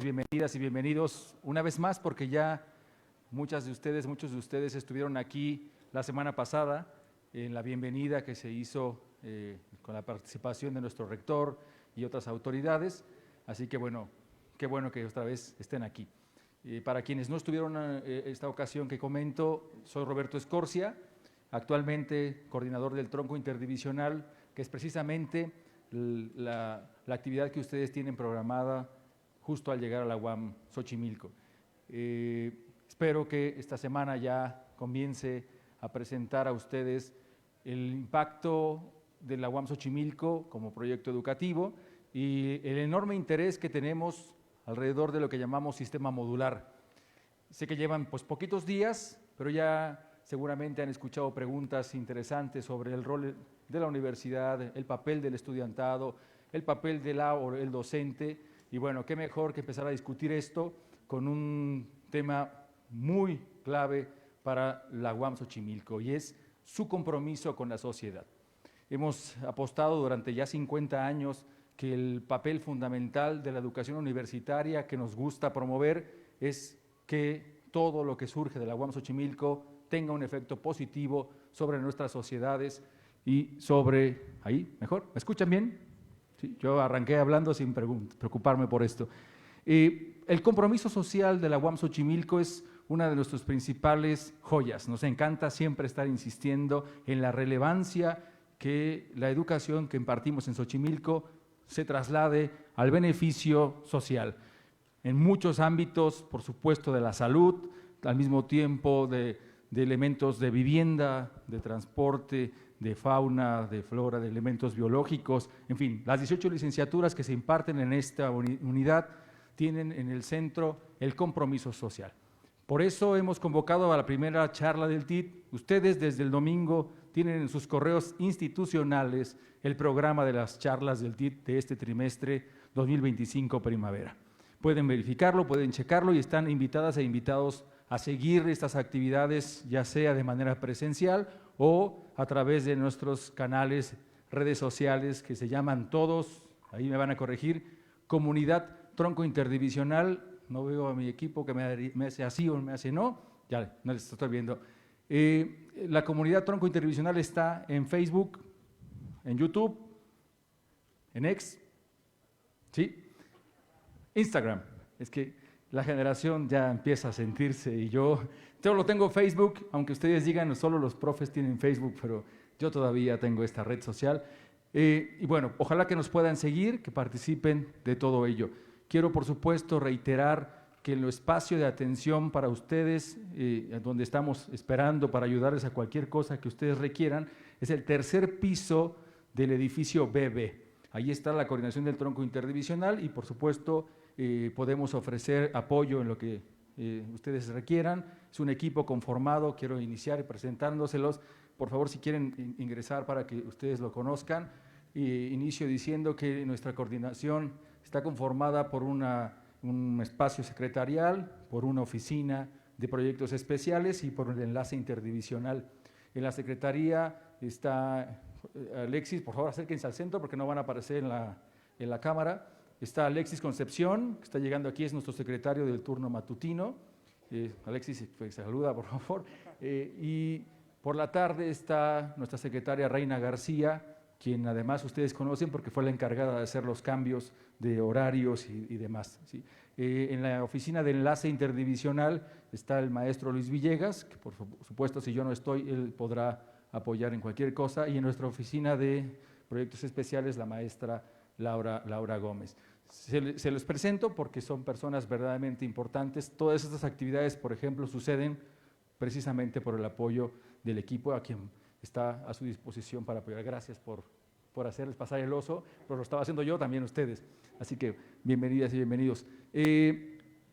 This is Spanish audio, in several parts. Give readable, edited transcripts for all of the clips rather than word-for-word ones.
Bienvenidas y bienvenidos una vez más, porque ya muchos de ustedes estuvieron aquí la semana pasada en la bienvenida que se hizo con la participación de nuestro rector y otras autoridades, así que bueno, qué bueno que otra vez estén aquí. Para quienes no estuvieron esta ocasión que comento, soy Roberto Escorcia, actualmente coordinador del tronco interdivisional, que es precisamente la actividad que ustedes tienen programada justo al llegar a la UAM Xochimilco. Espero que esta semana ya comience a presentar a ustedes el impacto de la UAM Xochimilco como proyecto educativo y el enorme interés que tenemos alrededor de lo que llamamos sistema modular. Sé que llevan pues poquitos días, pero ya seguramente han escuchado preguntas interesantes sobre el rol de la universidad, el papel del estudiantado, el papel del docente. Y bueno, qué mejor que empezar a discutir esto con un tema muy clave para la UAM Xochimilco, y es su compromiso con la sociedad. Hemos apostado durante ya 50 años que el papel fundamental de la educación universitaria que nos gusta promover es que todo lo que surge de la UAM Xochimilco tenga un efecto positivo sobre nuestras sociedades y sobre… ¿Ahí? ¿Mejor? ¿Me escuchan bien? Sí, yo arranqué hablando sin preocuparme por esto. El compromiso social de la UAM Xochimilco es una de nuestras principales joyas. Nos encanta siempre estar insistiendo en la relevancia que la educación que impartimos en Xochimilco se traslade al beneficio social. En muchos ámbitos, por supuesto, de la salud, al mismo tiempo de elementos de vivienda, de transporte, de fauna, de flora, de elementos biológicos, en fin, las 18 licenciaturas que se imparten en esta unidad tienen en el centro el compromiso social. Por eso hemos convocado a la primera charla del TIT. Ustedes desde el domingo tienen en sus correos institucionales el programa de las charlas del TIT de este trimestre 2025 primavera. Pueden verificarlo, pueden checarlo y están invitadas e invitados a seguir estas actividades, ya sea de manera presencial o a través de nuestros canales, redes sociales que se llaman todos, ahí me van a corregir, Comunidad Tronco Interdivisional. No veo a mi equipo que me hace así o me hace no, ya no les estoy viendo. La Comunidad Tronco Interdivisional está en Facebook, en YouTube, en X, ¿sí? Instagram. Es que la generación ya empieza a sentirse y yo lo tengo Facebook, aunque ustedes digan solo los profes tienen Facebook, pero yo todavía tengo esta red social. Y bueno, ojalá que nos puedan seguir, que participen de todo ello. Quiero, por supuesto, reiterar que el espacio de atención para ustedes, donde estamos esperando para ayudarles a cualquier cosa que ustedes requieran, es el tercer piso del edificio BB. Ahí está la coordinación del tronco interdivisional y, por supuesto, podemos ofrecer apoyo en lo que ustedes requieran. Es un equipo conformado, quiero iniciar presentándoselos. Por favor, si quieren ingresar para que ustedes lo conozcan. Inicio diciendo que nuestra coordinación está conformada por un espacio secretarial, por una oficina de proyectos especiales y por el enlace interdivisional. En la secretaría está Alexis, por favor acérquense al centro porque no van a aparecer en la cámara. Está Alexis Concepción, que está llegando aquí, es nuestro secretario del turno matutino. Alexis, pues, saluda, por favor. Y por la tarde está nuestra secretaria Reina García, quien además ustedes conocen porque fue la encargada de hacer los cambios de horarios y demás, ¿sí? En la oficina de enlace interdivisional está el maestro Luis Villegas, que por supuesto si yo no estoy, él podrá apoyar en cualquier cosa, y en nuestra oficina de proyectos especiales la maestra Laura Gómez. Se los presento porque son personas verdaderamente importantes. Todas estas actividades, por ejemplo, suceden precisamente por el apoyo del equipo a quien está a su disposición para apoyar. Gracias por hacerles pasar el oso, pero lo estaba haciendo yo, también ustedes. Así que bienvenidas y bienvenidos.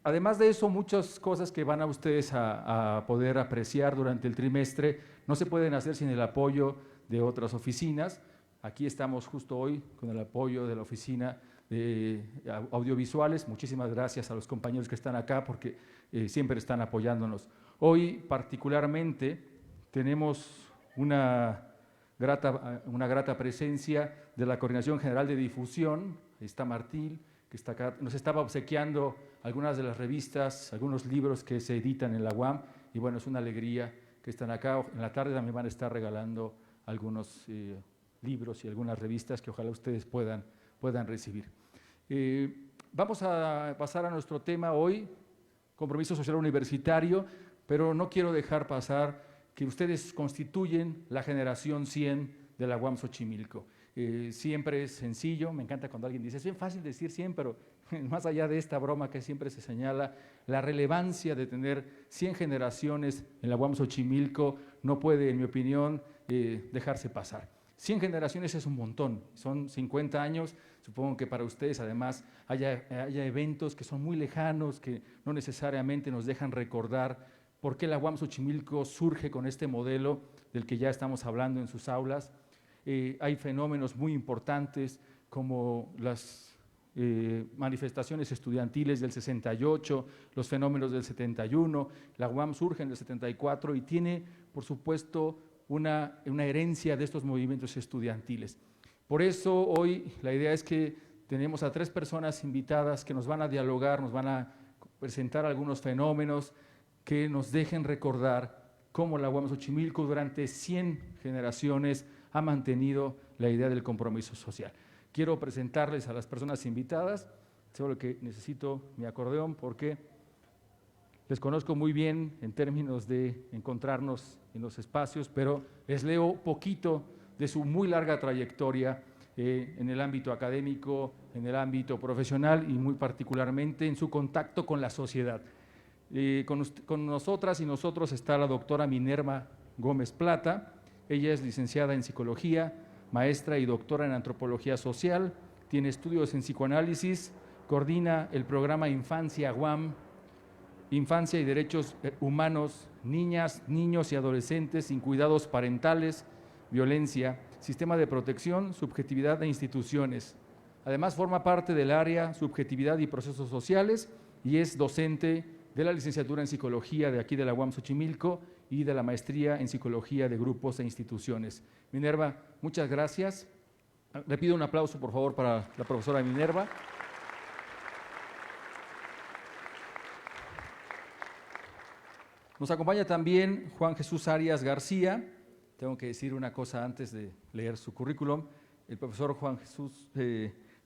Además de eso, muchas cosas que van a ustedes a poder apreciar durante el trimestre no se pueden hacer sin el apoyo de otras oficinas. Aquí estamos justo hoy con el apoyo de la oficina de audiovisuales. Muchísimas gracias a los compañeros que están acá porque siempre están apoyándonos. Hoy particularmente tenemos una grata presencia de la Coordinación General de Difusión. Está Martín, que está acá, nos estaba obsequiando algunas de las revistas, algunos libros que se editan en la UAM, y bueno, es una alegría que están acá. En la tarde también van a estar regalando algunos libros y algunas revistas que ojalá ustedes puedan recibir. Vamos a pasar a nuestro tema hoy, compromiso social universitario, pero no quiero dejar pasar que ustedes constituyen la generación 100 de la UAM Xochimilco. Siempre es sencillo, me encanta cuando alguien dice, es bien fácil decir 100, pero más allá de esta broma que siempre se señala, la relevancia de tener 100 generaciones en la UAM Xochimilco no puede, en mi opinión, dejarse pasar. 100 generaciones es un montón, son 50 años, supongo que para ustedes además haya eventos que son muy lejanos, que no necesariamente nos dejan recordar por qué la UAM Xochimilco surge con este modelo del que ya estamos hablando en sus aulas. Hay fenómenos muy importantes como las manifestaciones estudiantiles del 68, los fenómenos del 71, la UAM surge en el 74 y tiene, por supuesto, una herencia de estos movimientos estudiantiles. Por eso hoy la idea es que tenemos a 3 personas invitadas que nos van a dialogar, nos van a presentar algunos fenómenos que nos dejen recordar cómo la UAM Xochimilco durante 100 generaciones ha mantenido la idea del compromiso social. Quiero presentarles a las personas invitadas, solo que necesito mi acordeón porque les conozco muy bien en términos de encontrarnos en los espacios, pero les leo poquito de su muy larga trayectoria en el ámbito académico, en el ámbito profesional y muy particularmente en su contacto con la sociedad. Con nosotras y nosotros está la doctora Minerva Gómez Plata. Ella es licenciada en Psicología, maestra y doctora en Antropología Social, tiene estudios en psicoanálisis, coordina el programa Infancia UAM, Infancia y Derechos Humanos, Niñas, Niños y Adolescentes sin Cuidados Parentales, Violencia, Sistema de Protección, Subjetividad e Instituciones. Además forma parte del área Subjetividad y Procesos Sociales y es docente de la licenciatura en Psicología de aquí de la UAM Xochimilco y de la maestría en Psicología de Grupos e Instituciones. Minerva, muchas gracias. Le pido un aplauso, por favor, para la profesora Minerva. Nos acompaña también Juan Jesús Arias García. Tengo que decir una cosa antes de leer su currículum. El profesor Juan Jesús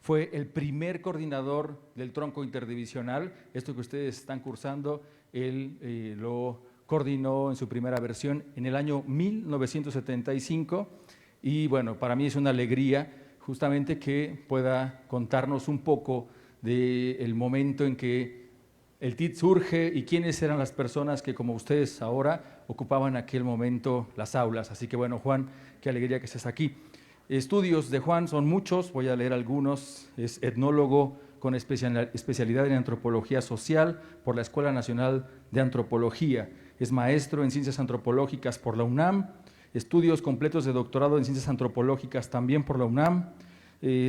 fue el primer coordinador del tronco interdivisional. Esto que ustedes están cursando, él lo coordinó en su primera versión en el año 1975 y bueno, para mí es una alegría justamente que pueda contarnos un poco del momento en que el TID surge y quiénes eran las personas que como ustedes ahora ocupaban en aquel momento las aulas. Así que bueno, Juan, qué alegría que estés aquí. Estudios de Juan son muchos, voy a leer algunos. Es etnólogo con especialidad en Antropología Social por la Escuela Nacional de Antropología. Es maestro en Ciencias Antropológicas por la UNAM, estudios completos de doctorado en Ciencias Antropológicas también por la UNAM,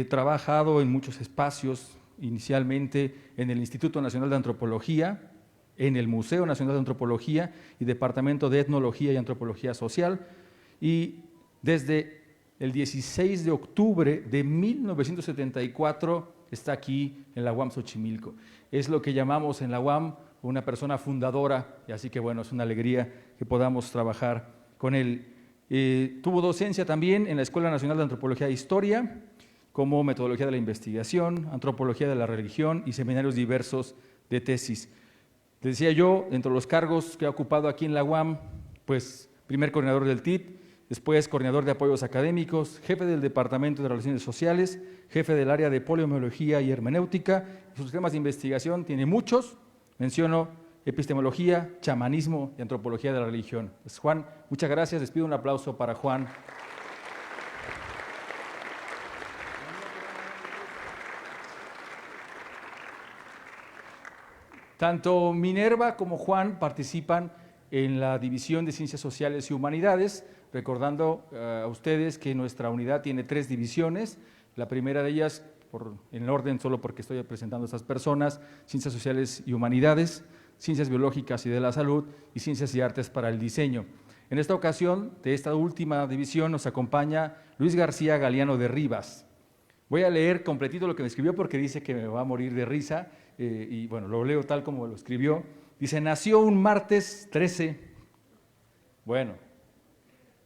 trabajado en muchos espacios, inicialmente en el Instituto Nacional de Antropología, en el Museo Nacional de Antropología y Departamento de Etnología y Antropología Social. y desde el 16 de octubre de 1974 está aquí en la UAM Xochimilco. Es lo que llamamos en la UAM una persona fundadora, y así que bueno, es una alegría que podamos trabajar con él. Tuvo docencia también en la Escuela Nacional de Antropología e Historia, como metodología de la investigación, antropología de la religión y seminarios diversos de tesis. Decía yo, entre los cargos que ha ocupado aquí en la UAM, pues primer coordinador del TIT, después coordinador de apoyos académicos, jefe del Departamento de Relaciones Sociales, jefe del área de polemiología y hermenéutica. Sus temas de investigación tiene muchos, menciono epistemología, chamanismo y antropología de la religión. Pues Juan, muchas gracias, les pido un aplauso para Juan. Tanto Minerva como Juan participan en la División de Ciencias Sociales y Humanidades, recordando a ustedes que nuestra unidad tiene 3 divisiones. La primera de ellas, en orden solo porque estoy presentando a estas personas, Ciencias Sociales y Humanidades, Ciencias Biológicas y de la Salud y Ciencias y Artes para el Diseño. En esta ocasión, de esta última división, nos acompaña Luis García Galeano de Rivas. Voy a leer completito lo que me escribió porque dice que me va a morir de risa, y bueno, lo leo tal como lo escribió. Dice, nació un martes 13, bueno,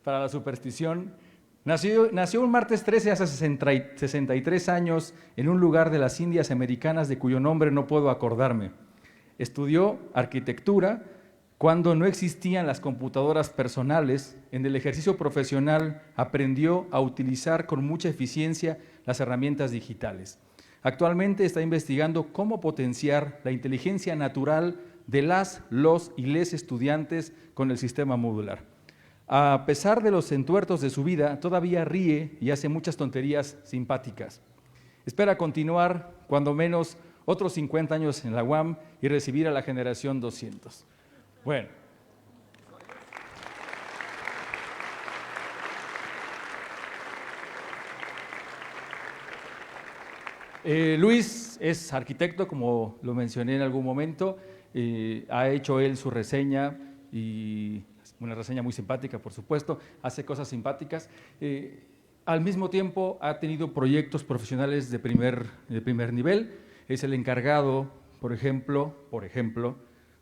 para la superstición, nació un martes 13 hace 63 años en un lugar de las Indias Americanas de cuyo nombre no puedo acordarme. Estudió arquitectura cuando no existían las computadoras personales. En el ejercicio profesional aprendió a utilizar con mucha eficiencia las herramientas digitales. Actualmente está investigando cómo potenciar la inteligencia natural de los y les estudiantes con el sistema modular. A pesar de los entuertos de su vida, todavía ríe y hace muchas tonterías simpáticas. Espera continuar, cuando menos, otros 50 años en la UAM y recibir a la generación 200. Bueno. Luis es arquitecto, como lo mencioné en algún momento. Ha hecho él su reseña, y una reseña muy simpática, por supuesto, hace cosas simpáticas. Al mismo tiempo ha tenido proyectos profesionales de primer nivel. Es el encargado, por ejemplo,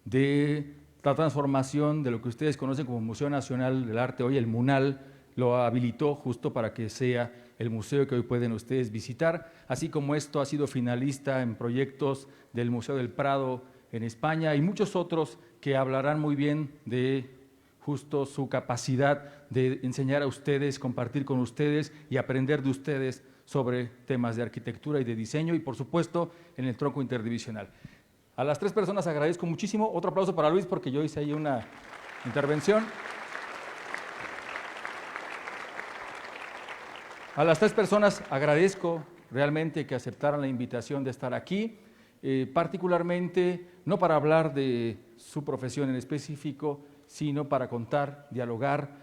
de la transformación de lo que ustedes conocen como Museo Nacional del Arte. Hoy el MUNAL lo habilitó justo para que sea el museo que hoy pueden ustedes visitar, así como esto ha sido finalista en proyectos del Museo del Prado en España y muchos otros que hablarán muy bien de justo su capacidad de enseñar a ustedes, compartir con ustedes y aprender de ustedes sobre temas de arquitectura y de diseño y, por supuesto, en el tronco interdivisional. A las 3 personas agradezco muchísimo. Otro aplauso para Luis porque yo hice ahí una intervención. A las 3 personas agradezco realmente que aceptaran la invitación de estar aquí, particularmente no para hablar de su profesión en específico, sino para contar, dialogar.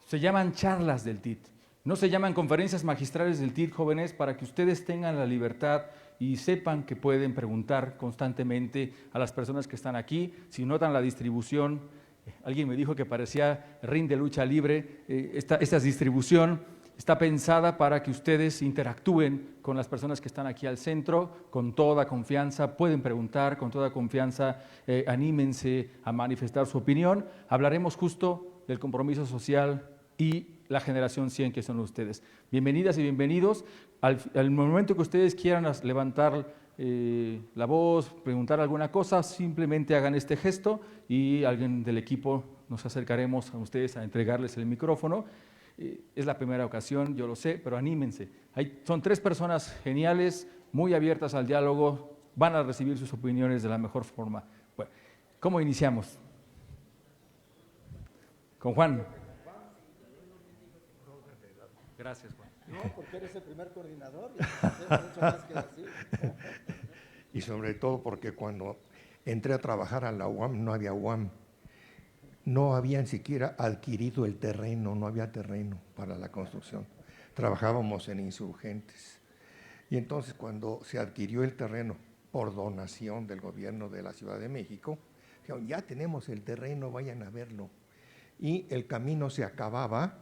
Se llaman charlas del TIT, no se llaman conferencias magistrales del TIT, jóvenes, para que ustedes tengan la libertad y sepan que pueden preguntar constantemente a las personas que están aquí. Si notan la distribución, alguien me dijo que parecía ring de lucha libre, esta distribución está pensada para que ustedes interactúen con las personas que están aquí al centro con toda confianza, pueden preguntar con toda confianza, anímense a manifestar su opinión. Hablaremos justo del compromiso social y la generación 100 que son ustedes. Bienvenidas y bienvenidos. Al momento que ustedes quieran levantar la voz, preguntar alguna cosa, simplemente hagan este gesto y alguien del equipo nos acercaremos a ustedes a entregarles el micrófono. Es la primera ocasión, yo lo sé, pero anímense. Son 3 personas geniales, muy abiertas al diálogo, van a recibir sus opiniones de la mejor forma. Bueno, ¿cómo iniciamos? Con Juan. Gracias, Juan. No, porque eres el primer coordinador y mucho más que decir. Y sobre todo porque cuando entré a trabajar a la UAM no había UAM. No habían siquiera adquirido el terreno, no había terreno para la construcción. Trabajábamos en Insurgentes. Y entonces cuando se adquirió el terreno por donación del gobierno de la Ciudad de México, dijeron, ya tenemos el terreno, vayan a verlo. Y el camino se acababa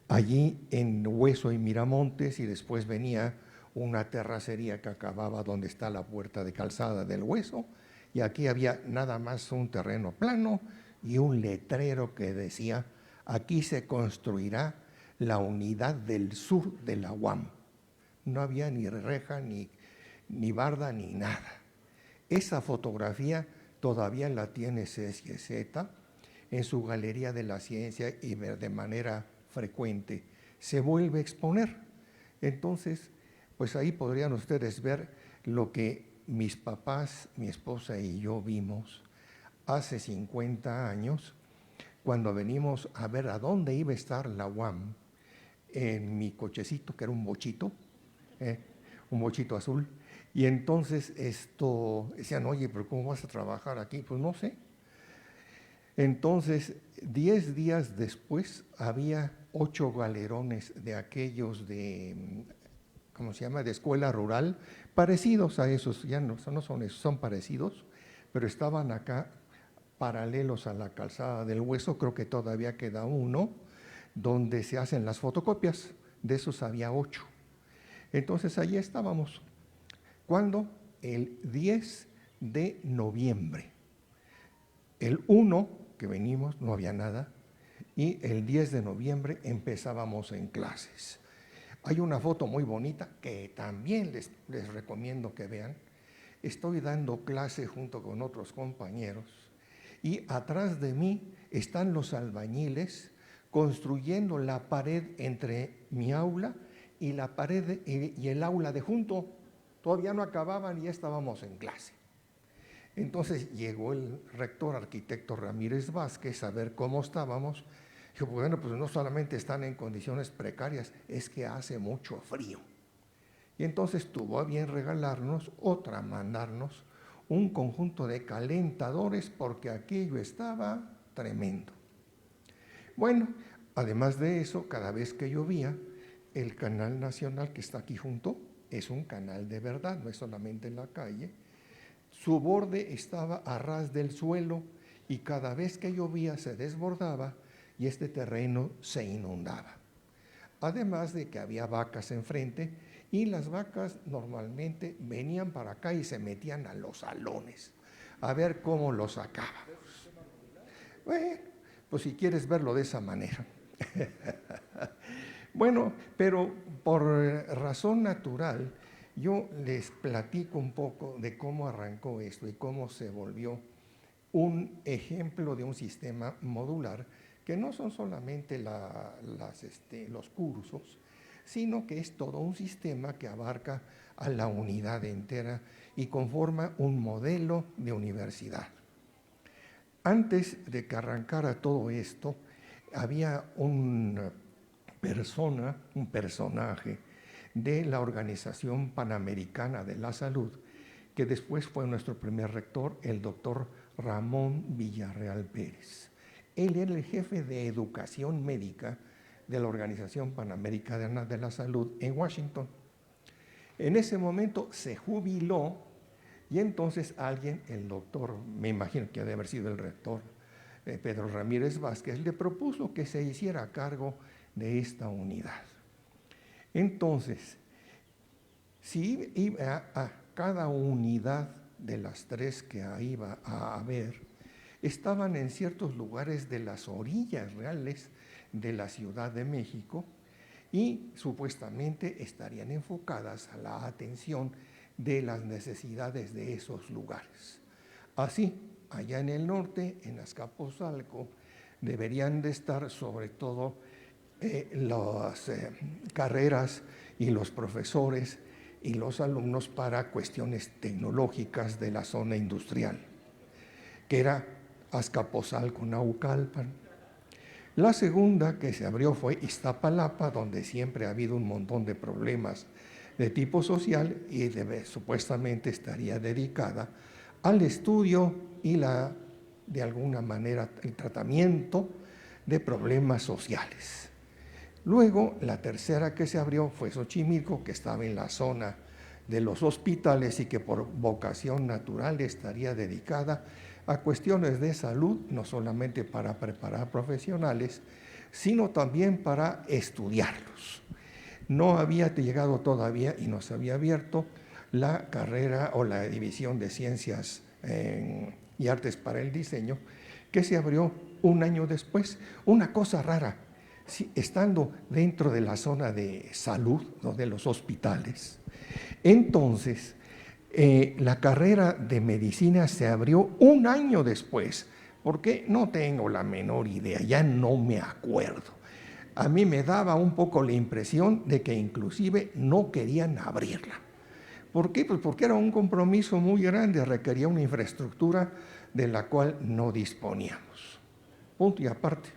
allí en Hueso y Miramontes, y después venía una terracería que acababa donde está la puerta de calzada del Hueso, y aquí había nada más un terreno plano y un letrero que decía: aquí se construirá la unidad del sur de la UAM. No había ni reja, ni barda, ni nada. Esa fotografía todavía la tiene CSZ en su Galería de la Ciencia y de manera frecuente se vuelve a exponer. Entonces, pues ahí podrían ustedes ver lo que mis papás, mi esposa y yo vimos hace 50 años, cuando venimos a ver a dónde iba a estar la UAM, en mi cochecito, que era un bochito azul. Y entonces decían: oye, pero ¿cómo vas a trabajar aquí? Pues no sé. Entonces, 10 días después, había 8 galerones de aquellos de, ¿cómo se llama?, de escuela rural, parecidos a esos, ya no son esos, son parecidos, pero estaban acá paralelos a la calzada del Hueso. Creo que todavía queda uno donde se hacen las fotocopias. De esos había 8. Entonces, allí estábamos. ¿Cuándo? El 10 de noviembre. El 1 que venimos no había nada, y el 10 de noviembre empezábamos en clases. Hay una foto muy bonita que también les recomiendo que vean. Estoy dando clase junto con otros compañeros y atrás de mí están los albañiles construyendo la pared entre mi aula y la pared y el aula de junto. Todavía no acababan y ya estábamos en clase. Entonces llegó el rector, arquitecto Ramírez Vázquez, a ver cómo estábamos. Dijo: bueno, pues no solamente están en condiciones precarias, es que hace mucho frío. Y entonces tuvo a bien regalarnos mandarnos un conjunto de calentadores, porque aquello estaba tremendo. Bueno, además de eso, cada vez que llovía, el canal nacional que está aquí junto es un canal de verdad, no es solamente en la calle. Su borde estaba a ras del suelo y cada vez que llovía se desbordaba y este terreno se inundaba. Además de que había vacas enfrente, y las vacas normalmente venían para acá y se metían a los salones a ver cómo lo sacábamos. Bueno, pues si quieres verlo de esa manera. Bueno, pero por razón natural, yo les platico un poco de cómo arrancó esto y cómo se volvió un ejemplo de un sistema modular, que no son solamente los cursos, sino que es todo un sistema que abarca a la unidad entera y conforma un modelo de universidad. Antes de que arrancara todo esto, había un personaje de la Organización Panamericana de la Salud, que después fue nuestro primer rector, el doctor Ramón Villarreal Pérez. Él era el jefe de educación médica de la Organización Panamericana de la Salud en Washington. En ese momento se jubiló y entonces alguien, el doctor, me imagino que ha de haber sido el rector, Pedro Ramírez Vázquez, le propuso que se hiciera cargo de esta unidad. Entonces, si iba a cada unidad de las 3 que iba a haber, estaban en ciertos lugares de las orillas reales de la Ciudad de México y supuestamente estarían enfocadas a la atención de las necesidades de esos lugares. Así, allá en el norte, en Azcapotzalco, deberían de estar sobre todo las carreras y los profesores y los alumnos para cuestiones tecnológicas de la zona industrial, que era Azcapotzalco, Naucalpan. La segunda que se abrió fue Iztapalapa, donde siempre ha habido un montón de problemas de tipo social y supuestamente estaría dedicada al estudio y de alguna manera el tratamiento de problemas sociales. Luego, la tercera que se abrió fue Xochimilco, que estaba en la zona de los hospitales y que por vocación natural estaría dedicada a cuestiones de salud, no solamente para preparar profesionales, sino también para estudiarlos. No había llegado todavía y no se había abierto la carrera o la división de Ciencias y Artes para el Diseño, que se abrió un año después. Una cosa rara, estando dentro de la zona de salud, ¿no?, de los hospitales, entonces la carrera de medicina se abrió un año después, porque no tengo la menor idea, ya no me acuerdo. A mí me daba un poco la impresión de que inclusive no querían abrirla. ¿Por qué? Pues porque era un compromiso muy grande, requería una infraestructura de la cual no disponíamos. Punto y aparte.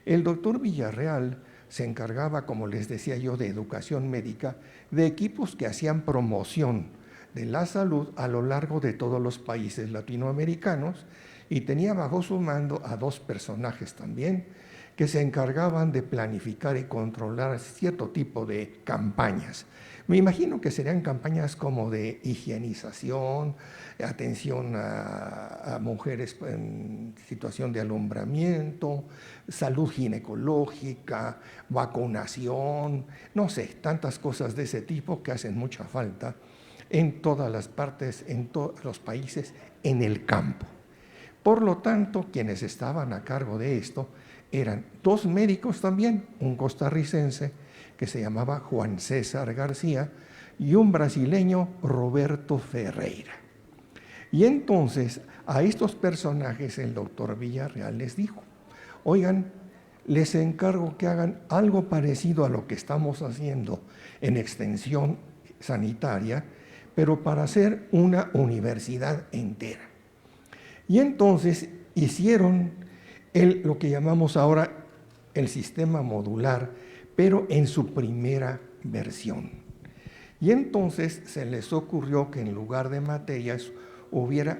El doctor Villarreal se encargaba, como les decía yo, de educación médica, de equipos que hacían promoción de la salud a lo largo de todos los países latinoamericanos, y tenía bajo su mando a 2 personajes también, que se encargaban de planificar y controlar cierto tipo de campañas. Me imagino que serían campañas como de higienización, atención a mujeres en situación de alumbramiento, salud ginecológica, vacunación, no sé, tantas cosas de ese tipo que hacen mucha falta en todas las partes, en todos los países, en el campo. Por lo tanto, quienes estaban a cargo de esto eran 2 médicos también, un costarricense que se llamaba Juan César García y un brasileño, Roberto Ferreira. Y entonces a estos personajes el doctor Villarreal les dijo: oigan, les encargo que hagan algo parecido a lo que estamos haciendo en extensión sanitaria, pero para hacer una universidad entera. Y entonces hicieron lo que llamamos ahora el sistema modular, pero en su primera versión. Y entonces se les ocurrió que en lugar de materias hubiera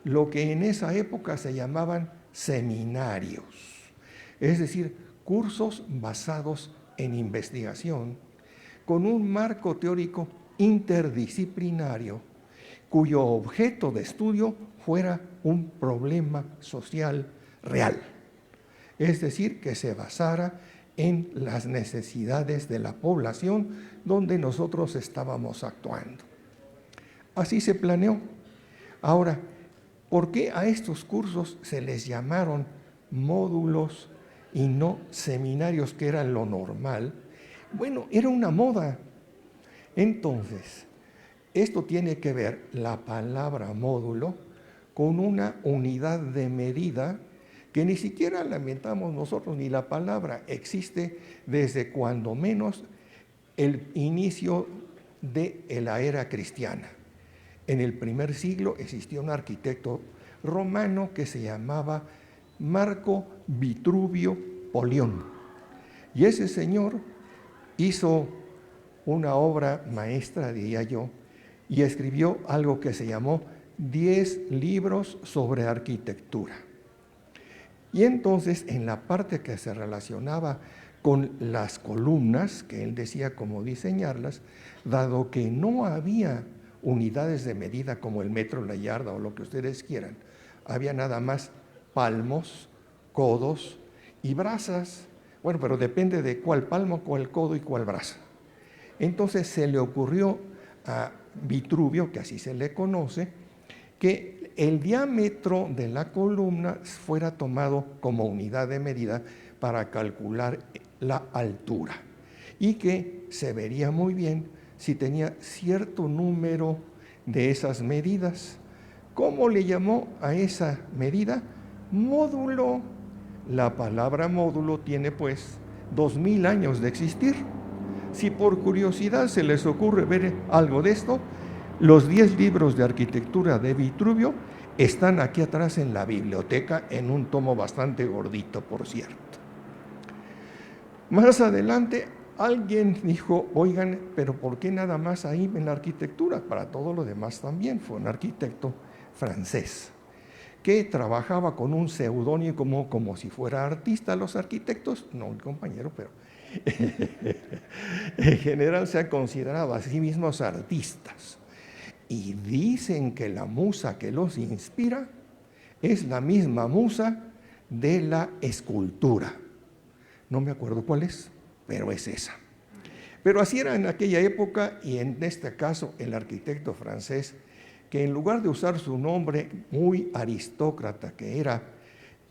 lo que en esa época se llamaban seminarios, es decir, cursos basados en investigación, con un marco teórico interdisciplinario, cuyo objeto de estudio fuera un problema social real. Es decir, que se basara en las necesidades de la población donde nosotros estábamos actuando. Así se planeó. Ahora, ¿por qué a estos cursos se les llamaron módulos y no seminarios, que era lo normal? Bueno, era una moda. Entonces, esto tiene que ver, la palabra módulo, con una unidad de medida que ni siquiera la inventamos nosotros, ni la palabra existe desde cuando menos el inicio de la era cristiana. En el primer siglo existió un arquitecto romano que se llamaba Marco Vitruvio Polión. Y ese señor hizo una obra maestra, diría yo, y escribió algo que se llamó 10 libros sobre arquitectura. Y entonces, en la parte que se relacionaba con las columnas, que él decía cómo diseñarlas, dado que no había unidades de medida como el metro, la yarda o lo que ustedes quieran, había nada más palmos, codos y brazas. Bueno, pero depende de cuál palmo, cuál codo y cuál braza. Entonces se le ocurrió a Vitruvio, que así se le conoce, que el diámetro de la columna fuera tomado como unidad de medida para calcular la altura, y que se vería muy bien si tenía cierto número de esas medidas. ¿Cómo le llamó a esa medida? Módulo. La palabra módulo tiene pues 2000 años de existir. Si por curiosidad se les ocurre ver algo de esto, los 10 libros de arquitectura de Vitruvio están aquí atrás en la biblioteca, en un tomo bastante gordito, por cierto. Más adelante alguien dijo: oigan, pero ¿por qué nada más ahí en la arquitectura? Para todo lo demás también. Fue un arquitecto francés que trabajaba con un seudónimo como si fuera artista. Los arquitectos, no el compañero, pero en general se han considerado a sí mismos artistas. Y dicen que la musa que los inspira es la misma musa de la escultura. No me acuerdo cuál es, pero es esa. Pero así era en aquella época, y en este caso el arquitecto francés, que en lugar de usar su nombre muy aristócrata, que era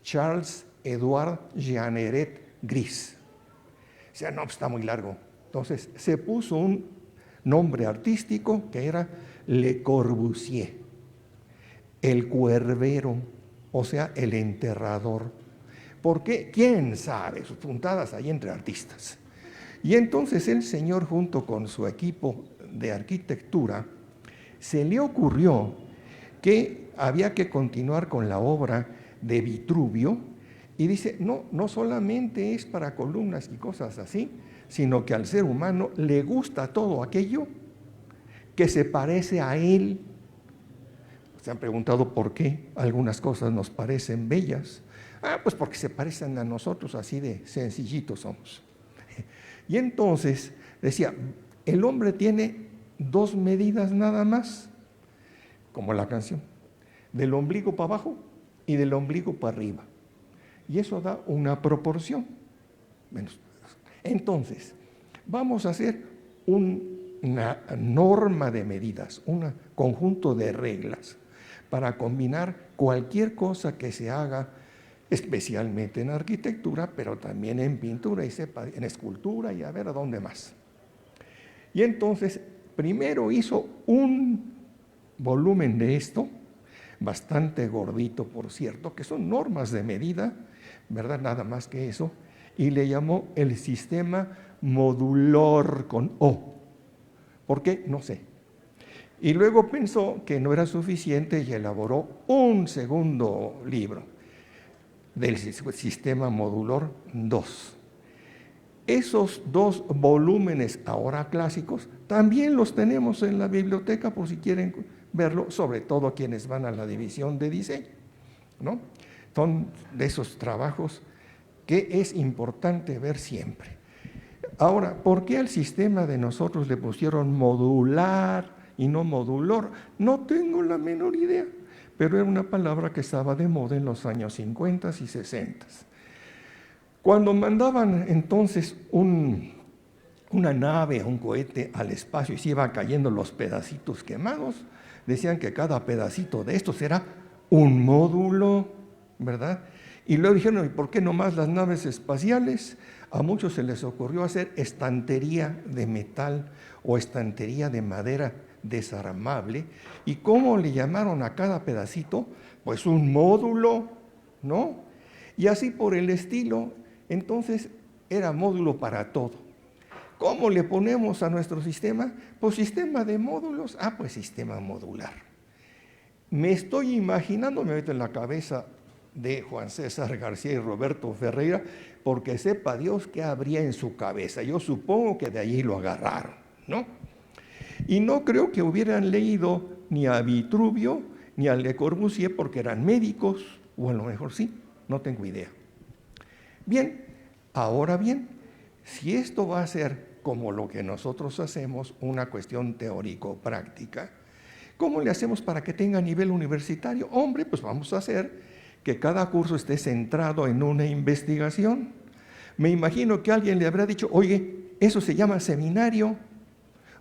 Charles-Édouard Jeanneret Gris, o sea, no, pues está muy largo. Entonces se puso un nombre artístico que era Le Corbusier, el cuervero, o sea, el enterrador. ¿Por qué? ¿Quién sabe? Sus puntadas ahí entre artistas. Y entonces el señor, junto con su equipo de arquitectura, se le ocurrió que había que continuar con la obra de Vitruvio, y dice, no solamente es para columnas y cosas así, sino que al ser humano le gusta todo aquello que se parece a él. Se han preguntado por qué algunas cosas nos parecen bellas. Pues porque se parecen a nosotros, así de sencillitos somos. Y entonces decía, el hombre tiene 2 medidas nada más, como la canción, del ombligo para abajo y del ombligo para arriba. Y eso da una proporción. Entonces, vamos a hacer una norma de medidas, un conjunto de reglas para combinar cualquier cosa que se haga, especialmente en arquitectura, pero también en pintura y en escultura y a ver a dónde más. Y entonces, primero hizo un volumen de esto, bastante gordito, por cierto, que son normas de medida, ¿verdad? Nada más que eso, y le llamó el sistema modulor con O. ¿Por qué? No sé. Y luego pensó que no era suficiente y elaboró un segundo libro del sistema modulor 2. Esos 2 volúmenes ahora clásicos también los tenemos en la biblioteca por si quieren verlo, sobre todo quienes van a la división de diseño, ¿no? Son de esos trabajos que es importante ver siempre. Ahora, ¿por qué al sistema de nosotros le pusieron modular y no modulor? No tengo la menor idea, pero era una palabra que estaba de moda en los años 50 y 60. Cuando mandaban entonces una nave, un cohete al espacio y se iban cayendo los pedacitos quemados, decían que cada pedacito de estos era un módulo, ¿verdad? Y luego dijeron, ¿y por qué nomás las naves espaciales? A muchos se les ocurrió hacer estantería de metal o estantería de madera desarmable. ¿Y cómo le llamaron a cada pedacito? Pues un módulo, ¿no? Y así por el estilo, entonces era módulo para todo. ¿Cómo le ponemos a nuestro sistema? Pues sistema de módulos, pues sistema modular. Me estoy imaginando, me meto en la cabeza de Juan César García y Roberto Ferreira, porque sepa Dios qué habría en su cabeza. Yo supongo que de allí lo agarraron, ¿no? Y no creo que hubieran leído ni a Vitruvio ni a Le Corbusier porque eran médicos, o a lo mejor sí, no tengo idea. Bien, ahora bien, si esto va a ser como lo que nosotros hacemos, una cuestión teórico-práctica, ¿cómo le hacemos para que tenga nivel universitario? Hombre, pues vamos a hacer que cada curso esté centrado en una investigación. Me imagino que alguien le habrá dicho, oye, eso se llama seminario.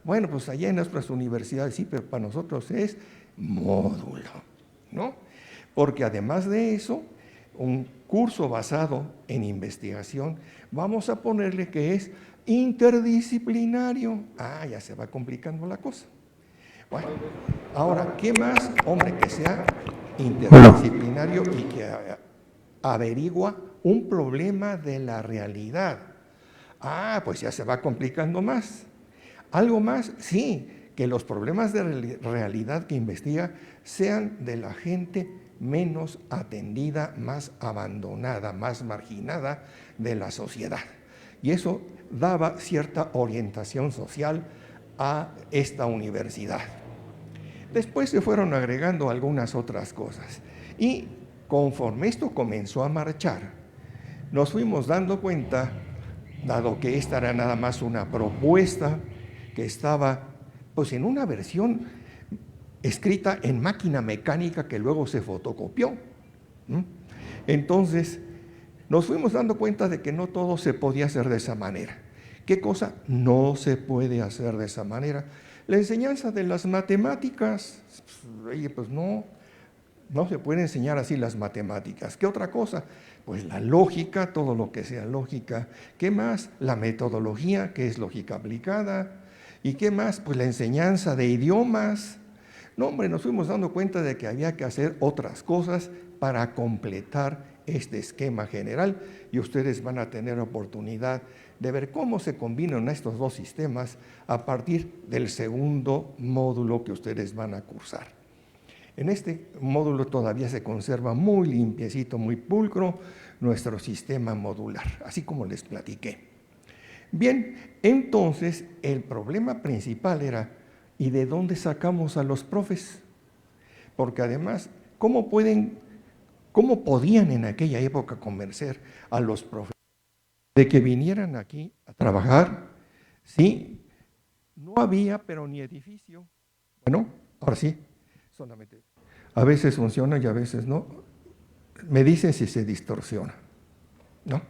Bueno, pues allá en nuestras universidades sí, pero para nosotros es módulo, ¿no? Porque además de eso, un curso basado en investigación, vamos a ponerle que es interdisciplinario. Ya se va complicando la cosa. Bueno, ahora, ¿qué más? Hombre, que sea interdisciplinario y que averigua un problema de la realidad. Pues ya se va complicando más. ¿Algo más? Sí, que los problemas de realidad que investiga sean de la gente menos atendida, más abandonada, más marginada de la sociedad. Y eso daba cierta orientación social a esta universidad. Después se fueron agregando algunas otras cosas. Y conforme esto comenzó a marchar, nos fuimos dando cuenta, dado que esta era nada más una propuesta que estaba pues en una versión escrita en máquina mecánica que luego se fotocopió. Entonces, nos fuimos dando cuenta de que no todo se podía hacer de esa manera. ¿Qué cosa no se puede hacer de esa manera? La enseñanza de las matemáticas, oye, pues no se puede enseñar así las matemáticas. ¿Qué otra cosa? Pues la lógica, todo lo que sea lógica. ¿Qué más? La metodología, que es lógica aplicada. ¿Y qué más? Pues la enseñanza de idiomas. No, hombre, nos fuimos dando cuenta de que había que hacer otras cosas para completar este esquema general y ustedes van a tener oportunidad de ver cómo se combinan estos dos sistemas a partir del segundo módulo que ustedes van a cursar. En este módulo todavía se conserva muy limpiecito, muy pulcro nuestro sistema modular, así como les platiqué. Bien, entonces el problema principal era, ¿y de dónde sacamos a los profes? Porque además, ¿cómo podían en aquella época convencer a los profes de que vinieran aquí a trabajar? Sí, no había, pero ni edificio. Bueno, ahora sí, solamente. A veces funciona y a veces no. Me dicen si se distorsiona, ¿no?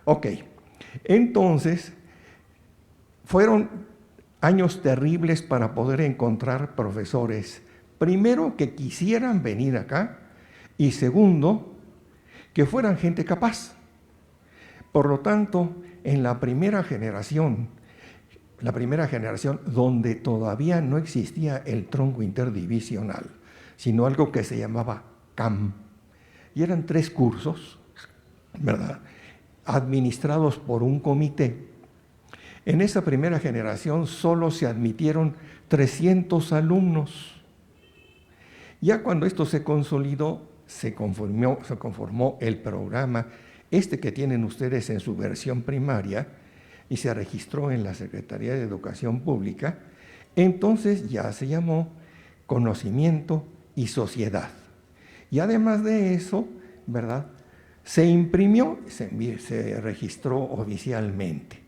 Ok, entonces, fueron años terribles para poder encontrar profesores, primero, que quisieran venir acá, y segundo, que fueran gente capaz. Por lo tanto, en la primera generación donde todavía no existía el tronco interdivisional, sino algo que se llamaba CAM, y eran 3 cursos, ¿verdad?, administrados por un comité. En esa primera generación solo se admitieron 300 alumnos. Ya cuando esto se consolidó, se conformó el programa, que tienen ustedes en su versión primaria, y se registró en la Secretaría de Educación Pública. Entonces ya se llamó Conocimiento y Sociedad. Y además de eso, ¿verdad?, se imprimió, se registró oficialmente.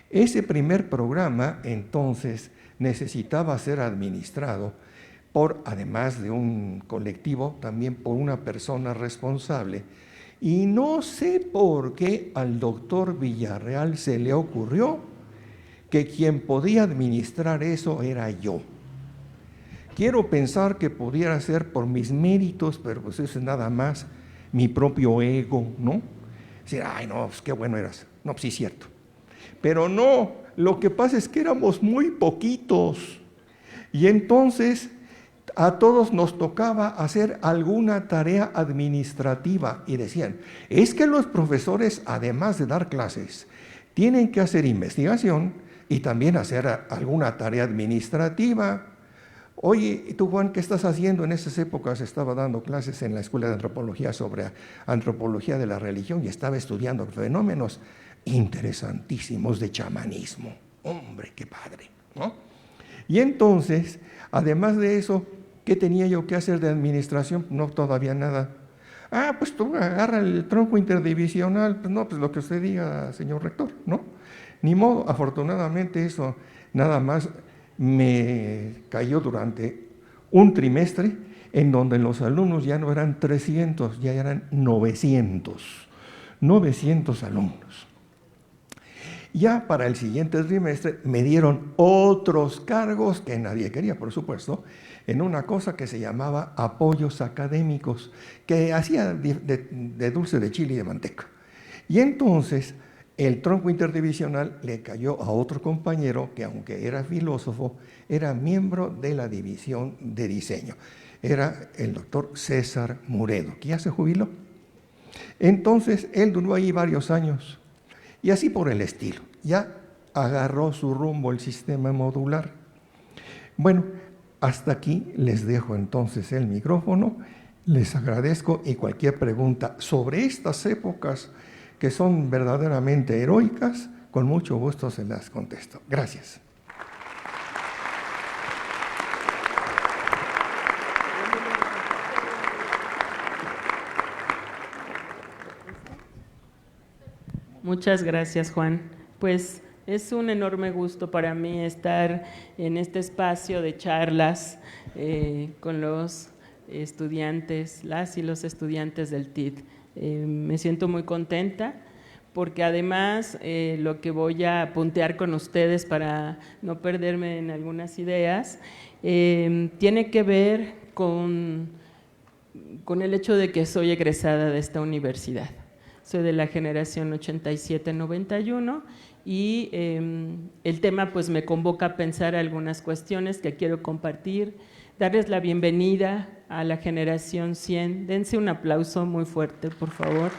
Ese primer programa, entonces, necesitaba ser administrado por, además de un colectivo, también por una persona responsable. Y no sé por qué al doctor Villarreal se le ocurrió que quien podía administrar eso era yo. Quiero pensar que pudiera ser por mis méritos, pero pues eso es nada más mi propio ego, ¿no? Decir, ay, no, pues qué bueno eras. No, pues sí, cierto. Pero no, lo que pasa es que éramos muy poquitos. Y entonces a todos nos tocaba hacer alguna tarea administrativa. Y decían, es que los profesores, además de dar clases, tienen que hacer investigación y también hacer alguna tarea administrativa. Oye, ¿y tú, Juan, qué estás haciendo? En esas épocas estaba dando clases en la Escuela de Antropología sobre antropología de la religión y estaba estudiando fenómenos interesantísimos de chamanismo. Hombre, qué padre, ¿no? Y entonces, además de eso, ¿qué tenía yo que hacer de administración? No, todavía nada. Ah, pues tú agarra el tronco interdivisional. Pues no, pues lo que usted diga, señor rector, ¿no? Ni modo, afortunadamente eso nada más me cayó durante un trimestre en donde los alumnos ya no eran 300, ya eran 900 alumnos. Ya para el siguiente trimestre me dieron otros cargos que nadie quería, por supuesto, en una cosa que se llamaba apoyos académicos, que hacía de dulce de chile y de manteca. Y entonces el tronco interdivisional le cayó a otro compañero que, aunque era filósofo, era miembro de la división de diseño. Era el doctor César Muredo, que ya se jubiló. Entonces él duró ahí varios años. Y así por el estilo, ya agarró su rumbo el sistema modular. Bueno, hasta aquí les dejo entonces el micrófono, les agradezco y cualquier pregunta sobre estas épocas que son verdaderamente heroicas, con mucho gusto se las contesto. Gracias. Muchas gracias, Juan. Pues es un enorme gusto para mí estar en este espacio de charlas con los estudiantes, las y los estudiantes del TID. Me siento muy contenta porque además lo que voy a puntear con ustedes para no perderme en algunas ideas, tiene que ver con el hecho de que soy egresada de esta universidad. Soy de la generación 87-91 y el tema pues me convoca a pensar algunas cuestiones que quiero compartir, darles la bienvenida a la generación 100. Dense un aplauso muy fuerte, por favor.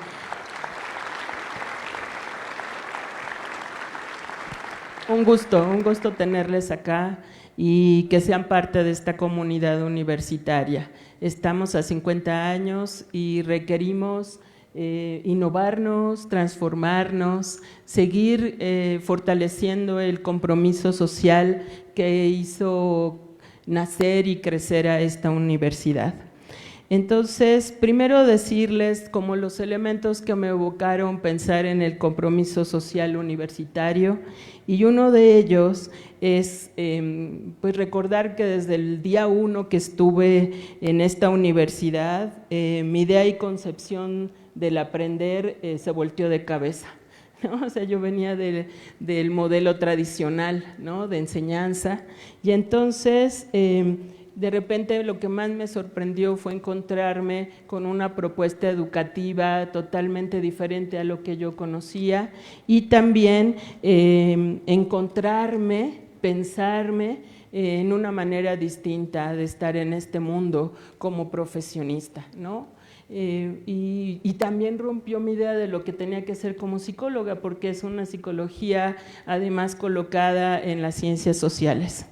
Un gusto tenerles acá y que sean parte de esta comunidad universitaria. Estamos a 50 años y requerimos innovarnos, transformarnos, seguir fortaleciendo el compromiso social que hizo nacer y crecer a esta universidad. Entonces, primero decirles como los elementos que me evocaron pensar en el compromiso social universitario, y uno de ellos es pues recordar que desde el día 1 que estuve en esta universidad, mi idea y concepción del aprender se volteó de cabeza, ¿no? O sea, yo venía del modelo tradicional, ¿no?, de enseñanza, y entonces de repente lo que más me sorprendió fue encontrarme con una propuesta educativa totalmente diferente a lo que yo conocía y también encontrarme, pensarme en una manera distinta de estar en este mundo como profesionista, ¿no? Y también rompió mi idea de lo que tenía que ser como psicóloga, porque es una psicología además colocada en las ciencias sociales.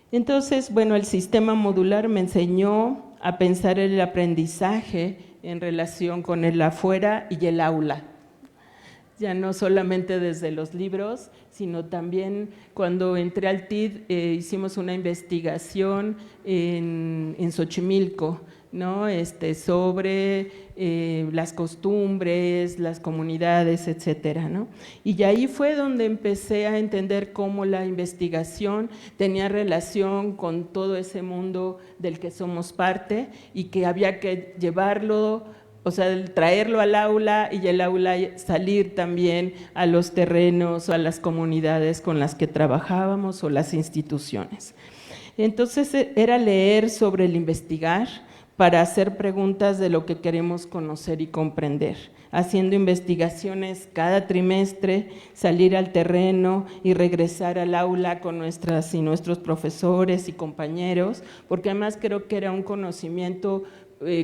Entonces, bueno, el sistema modular me enseñó a pensar el aprendizaje en relación con el afuera y el aula. Ya no solamente desde los libros, sino también cuando entré al TID hicimos una investigación en Xochimilco, ¿no? Sobre las costumbres, las comunidades, etcétera, ¿no? Y ahí fue donde empecé a entender cómo la investigación tenía relación con todo ese mundo del que somos parte y que había que llevarlo, o sea, traerlo al aula y el aula salir también a los terrenos o a las comunidades con las que trabajábamos o las instituciones. Entonces era leer sobre el investigar para hacer preguntas de lo que queremos conocer y comprender, haciendo investigaciones cada trimestre, salir al terreno y regresar al aula con nuestras y nuestros profesores y compañeros, porque además creo que era un conocimiento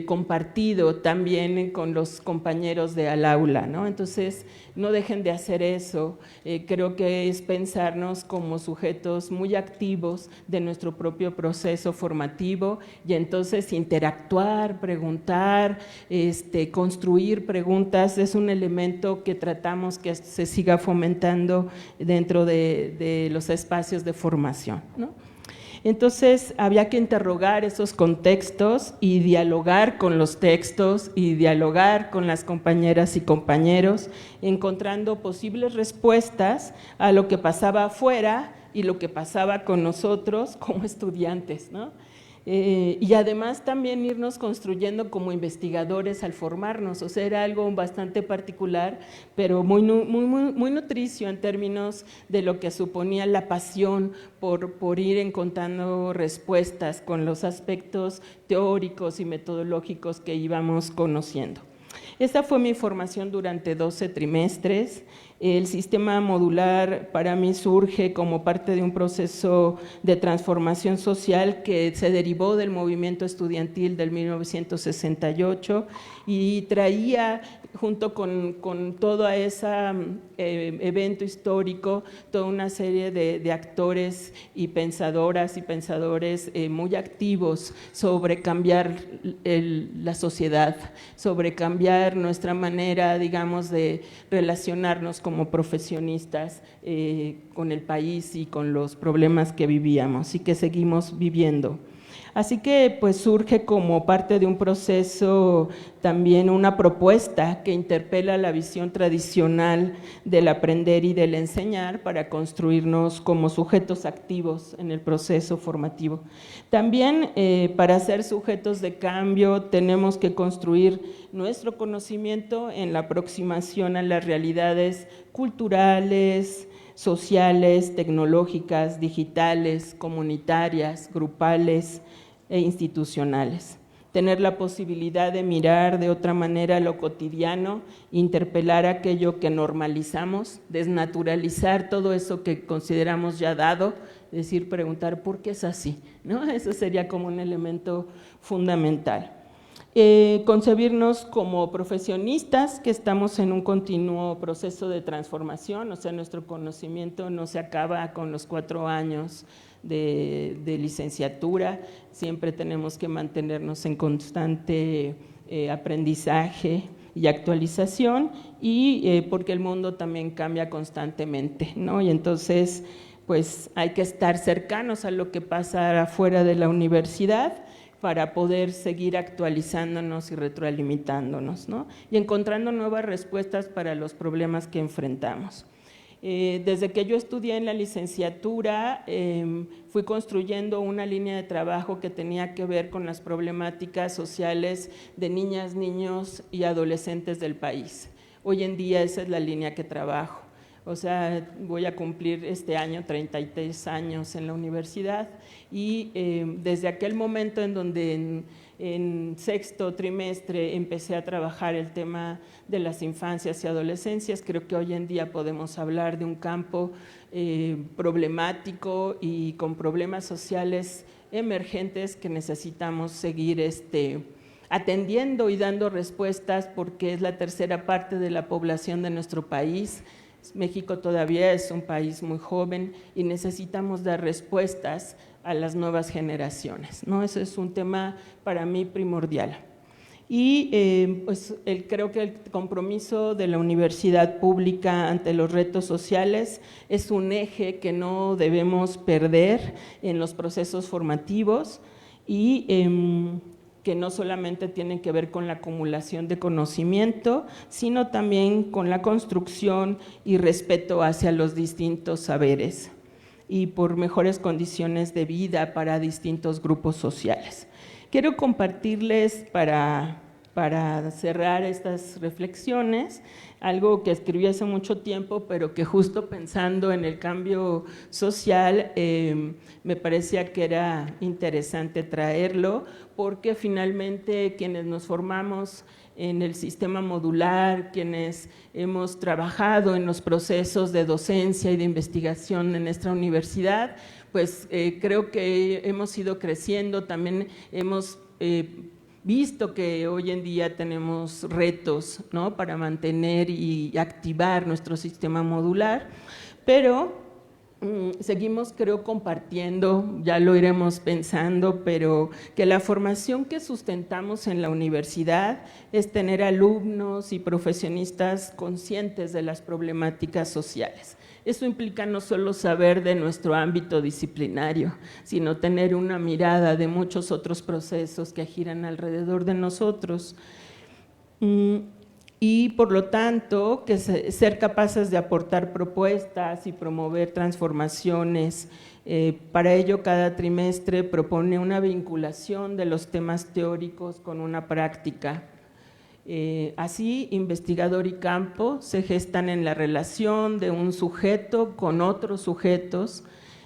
compartido también con los compañeros de al aula, ¿no? Entonces, no dejen de hacer eso. Creo que es pensarnos como sujetos muy activos de nuestro propio proceso formativo y entonces interactuar, preguntar, construir preguntas es un elemento que tratamos que se siga fomentando dentro de los espacios de formación, ¿no? Entonces, había que interrogar esos contextos y dialogar con los textos y dialogar con las compañeras y compañeros, encontrando posibles respuestas a lo que pasaba afuera y lo que pasaba con nosotros como estudiantes, ¿no? Y además también irnos construyendo como investigadores al formarnos, o sea, era algo bastante particular, pero muy nutricio en términos de lo que suponía la pasión por ir encontrando respuestas con los aspectos teóricos y metodológicos que íbamos conociendo. Esta fue mi formación durante 12 trimestres. El sistema modular para mí surge como parte de un proceso de transformación social que se derivó del movimiento estudiantil del 1968 y traía junto con todo ese evento histórico, toda una serie de actores y pensadoras y pensadores muy activos sobre cambiar la sociedad, sobre cambiar nuestra manera, digamos, de relacionarnos como profesionistas con el país y con los problemas que vivíamos y que seguimos viviendo. Así que pues surge como parte de un proceso también una propuesta que interpela la visión tradicional del aprender y del enseñar para construirnos como sujetos activos en el proceso formativo. También para ser sujetos de cambio tenemos que construir nuestro conocimiento en la aproximación a las realidades culturales, sociales, tecnológicas, digitales, comunitarias, grupales e institucionales. Tener la posibilidad de mirar de otra manera lo cotidiano, interpelar aquello que normalizamos, desnaturalizar todo eso que consideramos ya dado, es decir, preguntar ¿por qué es así? ¿No? Eso sería como un elemento fundamental. Concebirnos como profesionistas que estamos en un continuo proceso de transformación, o sea, nuestro conocimiento no se acaba con los 4 años de licenciatura, siempre tenemos que mantenernos en constante aprendizaje y actualización, y porque el mundo también cambia constantemente, ¿no? Y entonces, pues hay que estar cercanos a lo que pasa afuera de la universidad para poder seguir actualizándonos y retroalimentándonos, ¿no? Y encontrando nuevas respuestas para los problemas que enfrentamos. Desde que yo estudié en la licenciatura, fui construyendo una línea de trabajo que tenía que ver con las problemáticas sociales de niñas, niños y adolescentes del país. Hoy en día esa es la línea que trabajo. O sea, voy a cumplir este año 33 años en la universidad y desde aquel momento en donde en sexto trimestre empecé a trabajar el tema de las infancias y adolescencias, creo que hoy en día podemos hablar de un campo problemático y con problemas sociales emergentes que necesitamos seguir atendiendo y dando respuestas porque es la tercera parte de la población de nuestro país. México todavía es un país muy joven y necesitamos dar respuestas a las nuevas generaciones, ¿no? Eso es un tema para mí primordial. Y pues creo que el compromiso de la universidad pública ante los retos sociales es un eje que no debemos perder en los procesos formativos y que no solamente tienen que ver con la acumulación de conocimiento, sino también con la construcción y respeto hacia los distintos saberes y por mejores condiciones de vida para distintos grupos sociales. Quiero compartirles para cerrar estas reflexiones algo que escribí hace mucho tiempo, pero que justo pensando en el cambio social me parecía que era interesante traerlo, porque finalmente quienes nos formamos en el sistema modular, quienes hemos trabajado en los procesos de docencia y de investigación en nuestra universidad, pues creo que hemos ido creciendo, también hemos visto que hoy en día tenemos retos, ¿no?, para mantener y activar nuestro sistema modular, pero seguimos, creo, compartiendo, ya lo iremos pensando, pero que la formación que sustentamos en la universidad es tener alumnos y profesionistas conscientes de las problemáticas sociales. Eso implica no solo saber de nuestro ámbito disciplinario, sino tener una mirada de muchos otros procesos que giran alrededor de nosotros. Y por lo tanto, que ser capaces de aportar propuestas y promover transformaciones. Para ello, cada trimestre propone una vinculación de los temas teóricos con una práctica. Así, investigador y campo se gestan en la relación de un sujeto con otros sujetos.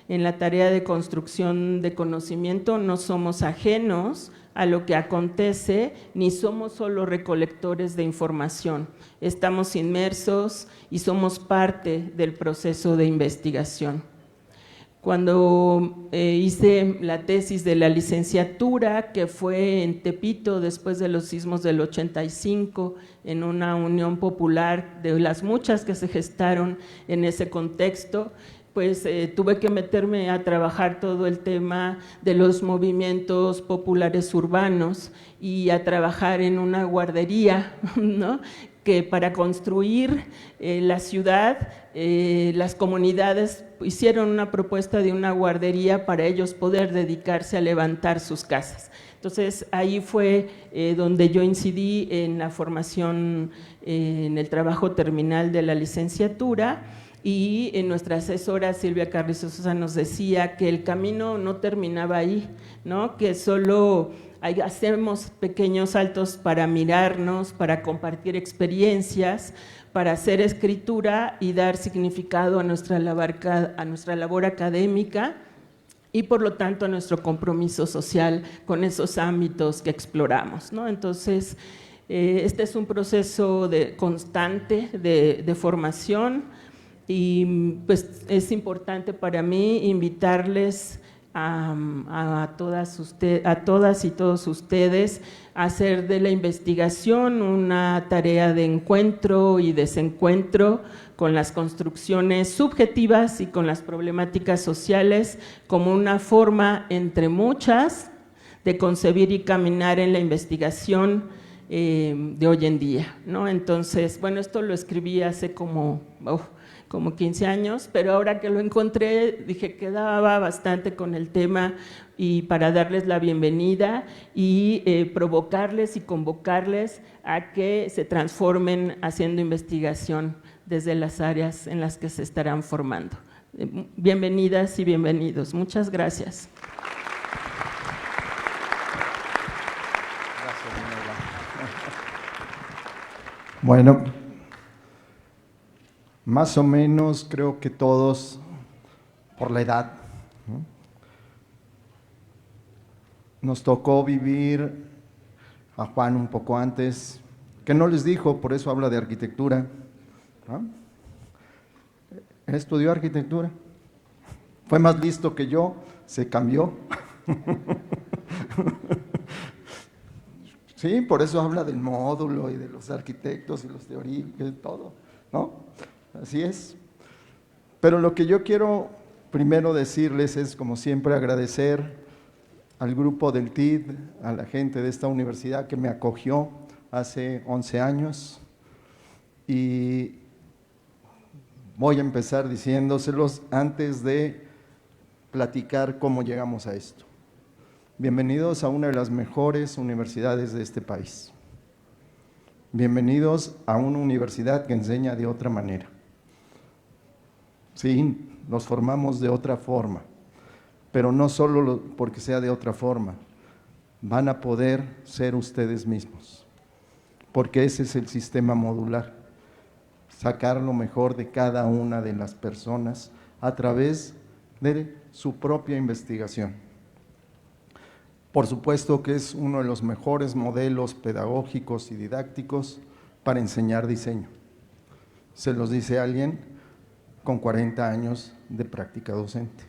En la tarea de construcción de conocimiento no somos ajenos a lo que acontece, ni somos solo recolectores de información. Estamos inmersos y somos parte del proceso de investigación. Cuando hice la tesis de la licenciatura, que fue en Tepito después de los sismos del 85, en una unión popular de las muchas que se gestaron en ese contexto, pues tuve que meterme a trabajar todo el tema de los movimientos populares urbanos y a trabajar en una guardería, ¿no?, que para construir la ciudad, las comunidades hicieron una propuesta de una guardería para ellos poder dedicarse a levantar sus casas. Entonces, ahí fue donde yo incidí en la formación, en el trabajo terminal de la licenciatura, y nuestra asesora Silvia Carrizosa nos decía que el camino no terminaba ahí, ¿no? Que solo hacemos pequeños saltos para mirarnos, para compartir experiencias, para hacer escritura y dar significado a nuestra labor académica, y por lo tanto a nuestro compromiso social con esos ámbitos que exploramos, ¿no? Entonces, este es un proceso constante de formación, y pues es importante para mí invitarles a todas y todos ustedes a hacer de la investigación una tarea de encuentro y desencuentro con las construcciones subjetivas y con las problemáticas sociales, como una forma entre muchas de concebir y caminar en la investigación de hoy en día, ¿no? Entonces, bueno, esto lo escribí hace como 15 años, pero ahora que lo encontré dije que daba bastante con el tema, y para darles la bienvenida y provocarles y convocarles a que se transformen haciendo investigación desde las áreas en las que se estarán formando. Bienvenidas y bienvenidos. Muchas gracias. Bueno, más o menos creo que todos, por la edad, ¿no? Nos tocó vivir a Juan un poco antes, que no les dijo, por eso habla de arquitectura, ¿no? Él estudió arquitectura, fue más listo que yo, se cambió. Sí, por eso habla del módulo y de los arquitectos y los teóricos y todo, ¿no? Así es. Pero lo que yo quiero primero decirles es, como siempre, agradecer al grupo del TID, a la gente de esta universidad que me acogió hace 11 años, y voy a empezar diciéndoselos antes de platicar cómo llegamos a esto. Bienvenidos a una de las mejores universidades de este país. Bienvenidos a una universidad que enseña de otra manera. Sí, nos formamos de otra forma, pero no solo porque sea de otra forma, van a poder ser ustedes mismos, porque ese es el sistema modular, sacar lo mejor de cada una de las personas a través de su propia investigación. Por supuesto que es uno de los mejores modelos pedagógicos y didácticos para enseñar diseño. Se los dice alguien con 40 años de práctica docente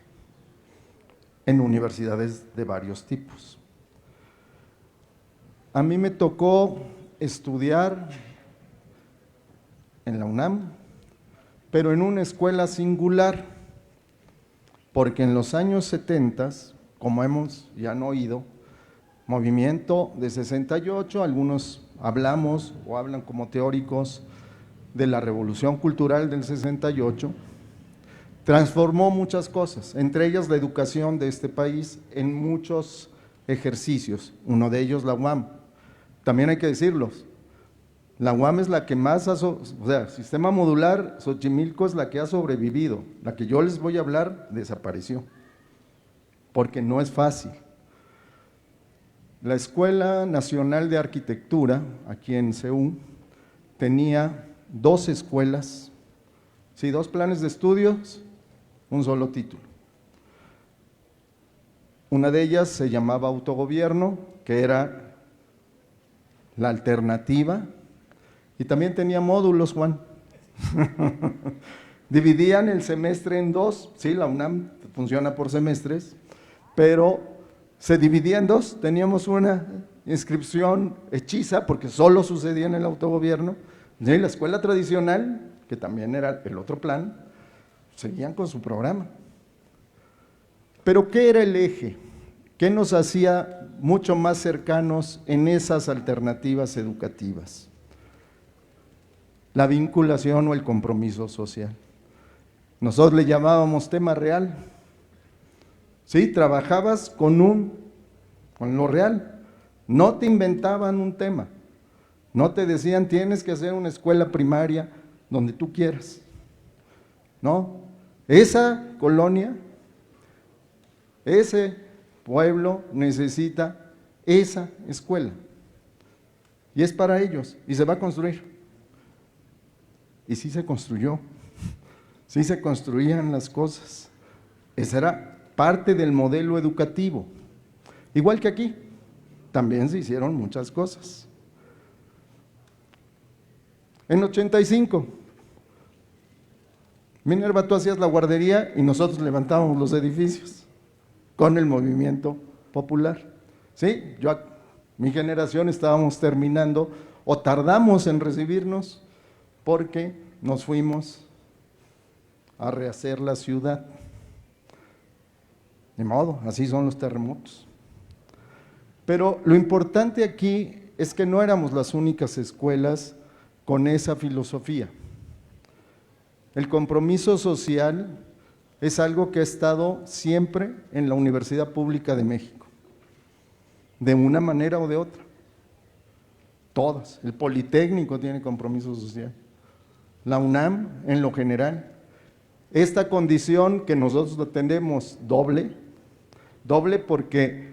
en universidades de varios tipos. A mí me tocó estudiar en la UNAM, pero en una escuela singular, porque en los años 70, como hemos ya oído, movimiento de 68, algunos hablamos o hablan como teóricos de la Revolución Cultural del 68, transformó muchas cosas, entre ellas la educación de este país en muchos ejercicios, uno de ellos la UAM. También hay que decirlos, la UAM es la que más, sistema modular, Xochimilco es la que ha sobrevivido, la que yo les voy a hablar desapareció, porque no es fácil. La Escuela Nacional de Arquitectura, aquí en CEU, tenía 2 escuelas, sí, 2 planes de estudios, un solo título. Una de ellas se llamaba autogobierno, que era la alternativa, y también tenía módulos, Juan. Dividían el semestre en 2, sí, la UNAM funciona por semestres, pero se dividía en 2, teníamos una inscripción hechiza, porque solo sucedía en el autogobierno, y la escuela tradicional, que también era el otro plan, seguían con su programa. Pero ¿qué era el eje? ¿Qué nos hacía mucho más cercanos en esas alternativas educativas? La vinculación o el compromiso social. Nosotros le llamábamos tema real. Sí, trabajabas con lo real. No te inventaban un tema. No te decían, tienes que hacer una escuela primaria donde tú quieras. No, esa colonia, ese pueblo necesita esa escuela. Y es para ellos, y se va a construir. Y sí se construyó, sí se construían las cosas. Esa era parte del modelo educativo. Igual que aquí, también se hicieron muchas cosas. En 85, Minerva, tú hacías la guardería y nosotros levantábamos los edificios con el movimiento popular. ¿Sí? Mi generación estábamos terminando o tardamos en recibirnos porque nos fuimos a rehacer la ciudad. De modo, así son los terremotos. Pero lo importante aquí es que no éramos las únicas escuelas con esa filosofía. El compromiso social es algo que ha estado siempre en la Universidad Pública de México, de una manera o de otra. Todas. El Politécnico tiene compromiso social. La UNAM, en lo general. Esta condición que nosotros la tenemos doble porque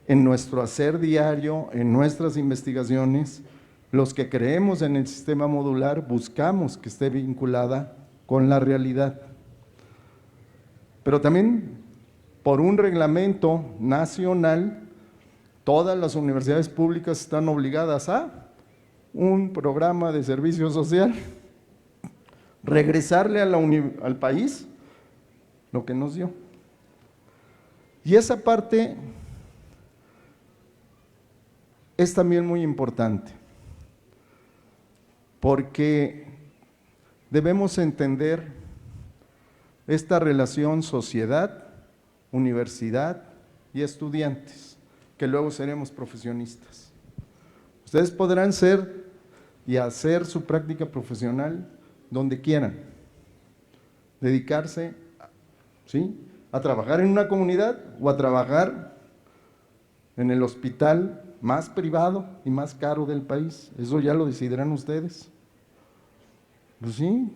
en nuestro hacer diario, en nuestras investigaciones, los que creemos en el sistema modular buscamos que esté vinculada con la realidad. Pero también por un reglamento nacional, todas las universidades públicas están obligadas a un programa de servicio social, regresarle al país lo que nos dio. Y esa parte es también muy importante, porque debemos entender esta relación sociedad, universidad y estudiantes, que luego seremos profesionistas. Ustedes podrán ser y hacer su práctica profesional donde quieran, dedicarse, ¿sí?, a trabajar en una comunidad o a trabajar en el hospital más privado y más caro del país. Eso ya lo decidirán ustedes. Pues sí.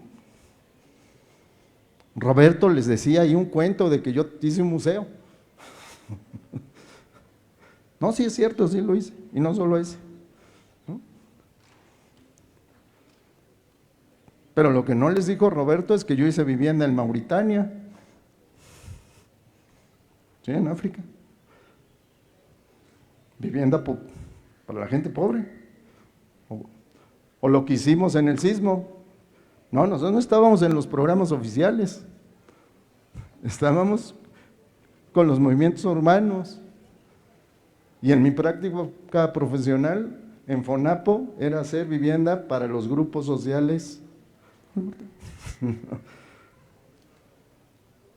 Roberto les decía ahí un cuento de que yo hice un museo. No, sí es cierto, sí lo hice, y no solo ese. ¿No? Pero lo que no les dijo Roberto es que yo hice vivienda en Mauritania, sí, en África. Vivienda para la gente pobre. O lo que hicimos en el sismo. No, nosotros no estábamos en los programas oficiales. Estábamos con los movimientos urbanos. Y en mi práctica profesional, en FONAPO, era hacer vivienda para los grupos sociales.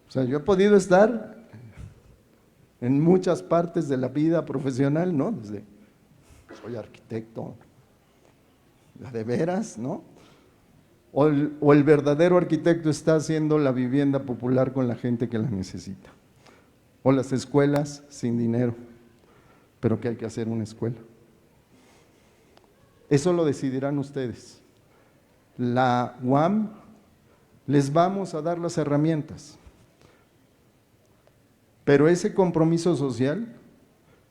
O sea, yo he podido estar en muchas partes de la vida profesional, ¿no? Desde soy arquitecto, de veras, ¿no? O el verdadero arquitecto está haciendo la vivienda popular con la gente que la necesita. O las escuelas sin dinero, pero que hay que hacer una escuela. Eso lo decidirán ustedes. La UAM les vamos a dar las herramientas. Pero ese compromiso social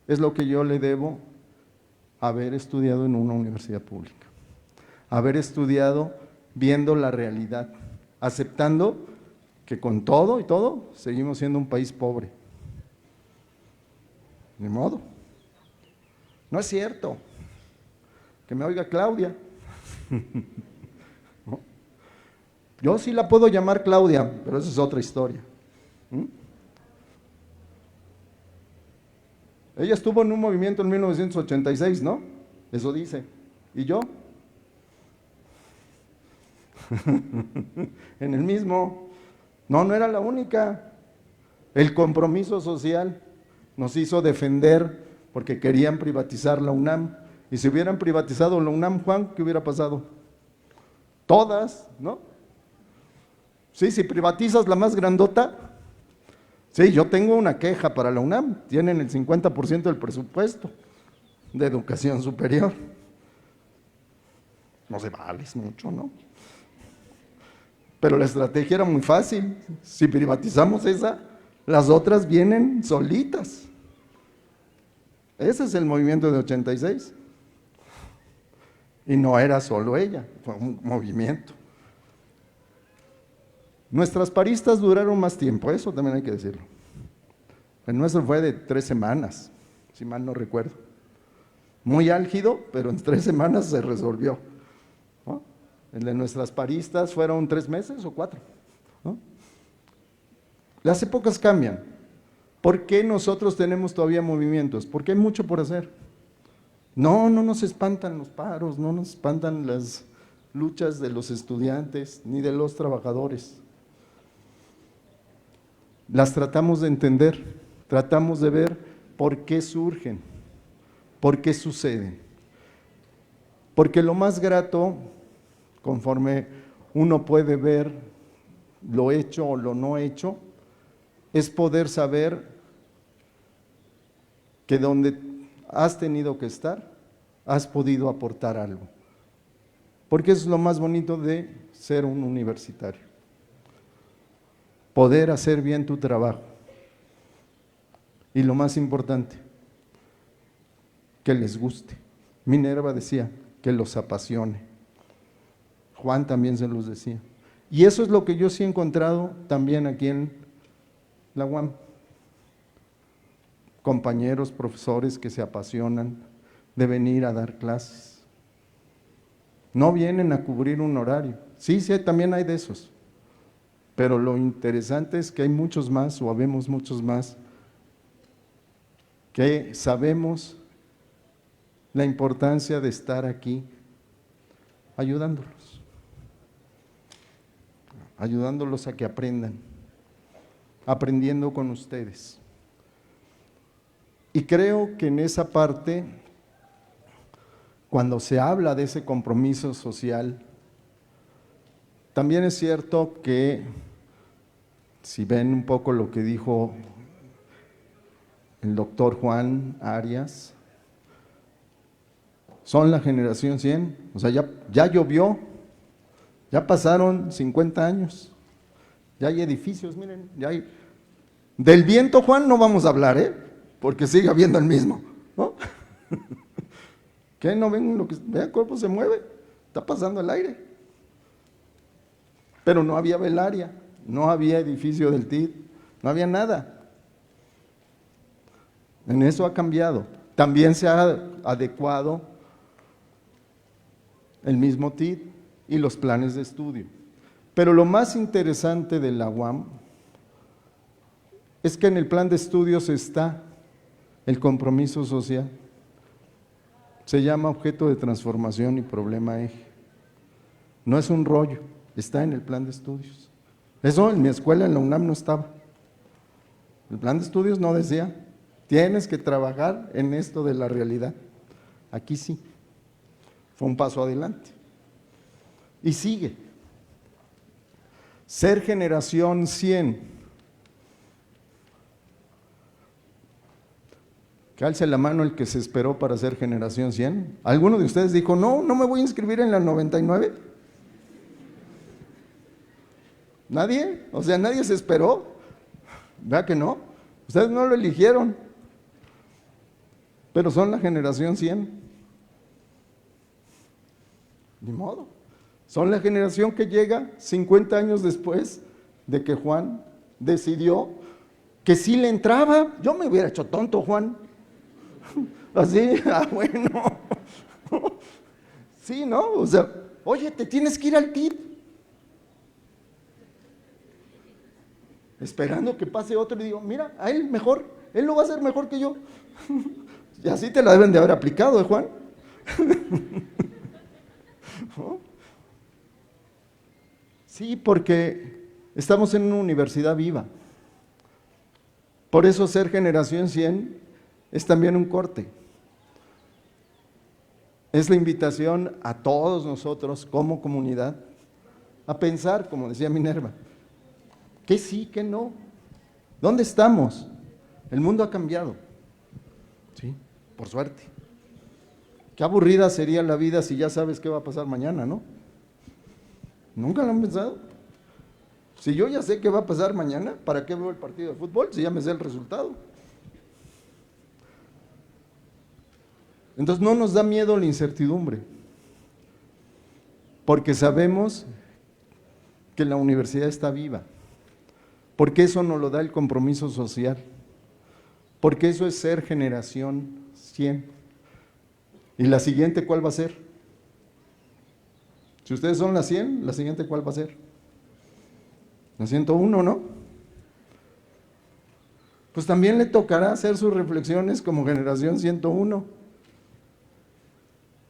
es lo que yo le debo haber estudiado en una universidad pública, haber estudiado viendo la realidad, aceptando que con todo y todo seguimos siendo un país pobre. Ni modo. No es cierto. Que me oiga Claudia. ¿No? Yo sí la puedo llamar Claudia, pero esa es otra historia. Ella estuvo en un movimiento en 1986, ¿no? Eso dice. ¿Y yo? En el mismo. No era la única. El compromiso social nos hizo defender porque querían privatizar la UNAM. Y si hubieran privatizado la UNAM, Juan, ¿qué hubiera pasado? Todas, ¿no? Sí, si privatizas la más grandota, sí, yo tengo una queja para la UNAM, tienen el 50% del presupuesto de educación superior. No se vale, es mucho, ¿no? Pero la estrategia era muy fácil, si privatizamos esa, las otras vienen solitas. Ese es el movimiento de 86. Y no era solo ella, fue un movimiento. Nuestras paristas duraron más tiempo, eso también hay que decirlo. El nuestro fue de 3 semanas, si mal no recuerdo. Muy álgido, pero en 3 semanas se resolvió, ¿no? El de nuestras paristas fueron 3 meses o 4, ¿no? Las épocas cambian. ¿Por qué nosotros tenemos todavía movimientos? Porque hay mucho por hacer. No nos espantan los paros, no nos espantan las luchas de los estudiantes ni de los trabajadores. Las tratamos de entender, tratamos de ver por qué surgen, por qué suceden. Porque lo más grato, conforme uno puede ver lo hecho o lo no hecho, es poder saber que donde has tenido que estar, has podido aportar algo. Porque eso es lo más bonito de ser un universitario. Poder hacer bien tu trabajo. Y lo más importante, que les guste. Minerva decía, que los apasione. Juan también se los decía. Y eso es lo que yo sí he encontrado también aquí en la UAM. Compañeros, profesores que se apasionan de venir a dar clases. No vienen a cubrir un horario. Sí, también hay de esos. Pero lo interesante es que hay muchos más, o habemos muchos más, que sabemos la importancia de estar aquí ayudándolos a que aprendan, aprendiendo con ustedes. Y creo que en esa parte, cuando se habla de ese compromiso social, también es cierto que, si ven un poco lo que dijo el doctor Juan Arias, son la generación 100, o sea, ya llovió, ya pasaron 50 años, ya hay edificios, miren, ya hay. Del viento, Juan, no vamos a hablar, porque sigue habiendo el mismo, ¿no? ¿Qué? ¿No ven lo que el cuerpo se mueve? Está pasando el aire. Pero no había velaria, no había edificio del TID, no había nada. En eso ha cambiado. También se ha adecuado el mismo TID y los planes de estudio. Pero lo más interesante de la UAM es que en el plan de estudios está el compromiso social. Se llama objeto de transformación y problema eje. No es un rollo, está en el plan de estudios. Eso en mi escuela, en la UNAM, no estaba. El plan de estudios no decía, tienes que trabajar en esto de la realidad. Aquí sí, fue un paso adelante. Y sigue. Ser generación 100. Que alce la mano el que se esperó para ser generación 100. ¿Alguno de ustedes dijo, no me voy a inscribir en la 99? ¿Nadie? O sea, nadie se esperó. ¿Verdad que no? Ustedes no lo eligieron, pero son la generación 100. Ni modo. Son la generación que llega 50 años después de que Juan decidió que sí le entraba. Yo me hubiera hecho tonto, Juan. Así, bueno. Sí, ¿no? O sea, oye, te tienes que ir al TID. Esperando que pase otro y digo, mira, a él mejor, él lo va a hacer mejor que yo. Y así te la deben de haber aplicado, Juan. ¿No? Sí, porque estamos en una universidad viva. Por eso ser generación 100 es también un corte. Es la invitación a todos nosotros como comunidad a pensar, como decía Minerva, ¿Qué sí, qué no? ¿Dónde estamos? El mundo ha cambiado, sí, por suerte. Qué aburrida sería la vida si ya sabes qué va a pasar mañana, ¿no? ¿Nunca lo han pensado? Si yo ya sé qué va a pasar mañana, ¿para qué veo el partido de fútbol si ya me sé el resultado? Entonces no nos da miedo la incertidumbre, porque sabemos que la universidad está viva, porque eso nos lo da el compromiso social, porque eso es ser generación 100. ¿Y la siguiente cuál va a ser? Si ustedes son la 100, la siguiente cuál va a ser? La 101, ¿no? Pues también le tocará hacer sus reflexiones como generación 101.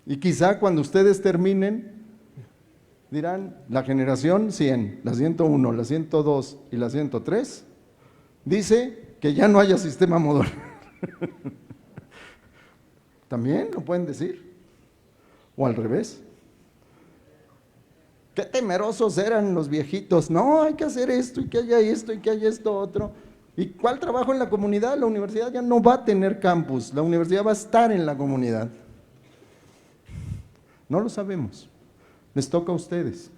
Y quizá cuando ustedes terminen, dirán, la generación 100, la 101, la 102 y la 103, dice que ya no haya sistema modular. También lo pueden decir. O al revés. Qué temerosos eran los viejitos. No, hay que hacer esto y que haya esto y que haya esto otro. ¿Y cuál trabajo en la comunidad? La universidad ya no va a tener campus, la universidad va a estar en la comunidad. No lo sabemos, les toca a ustedes.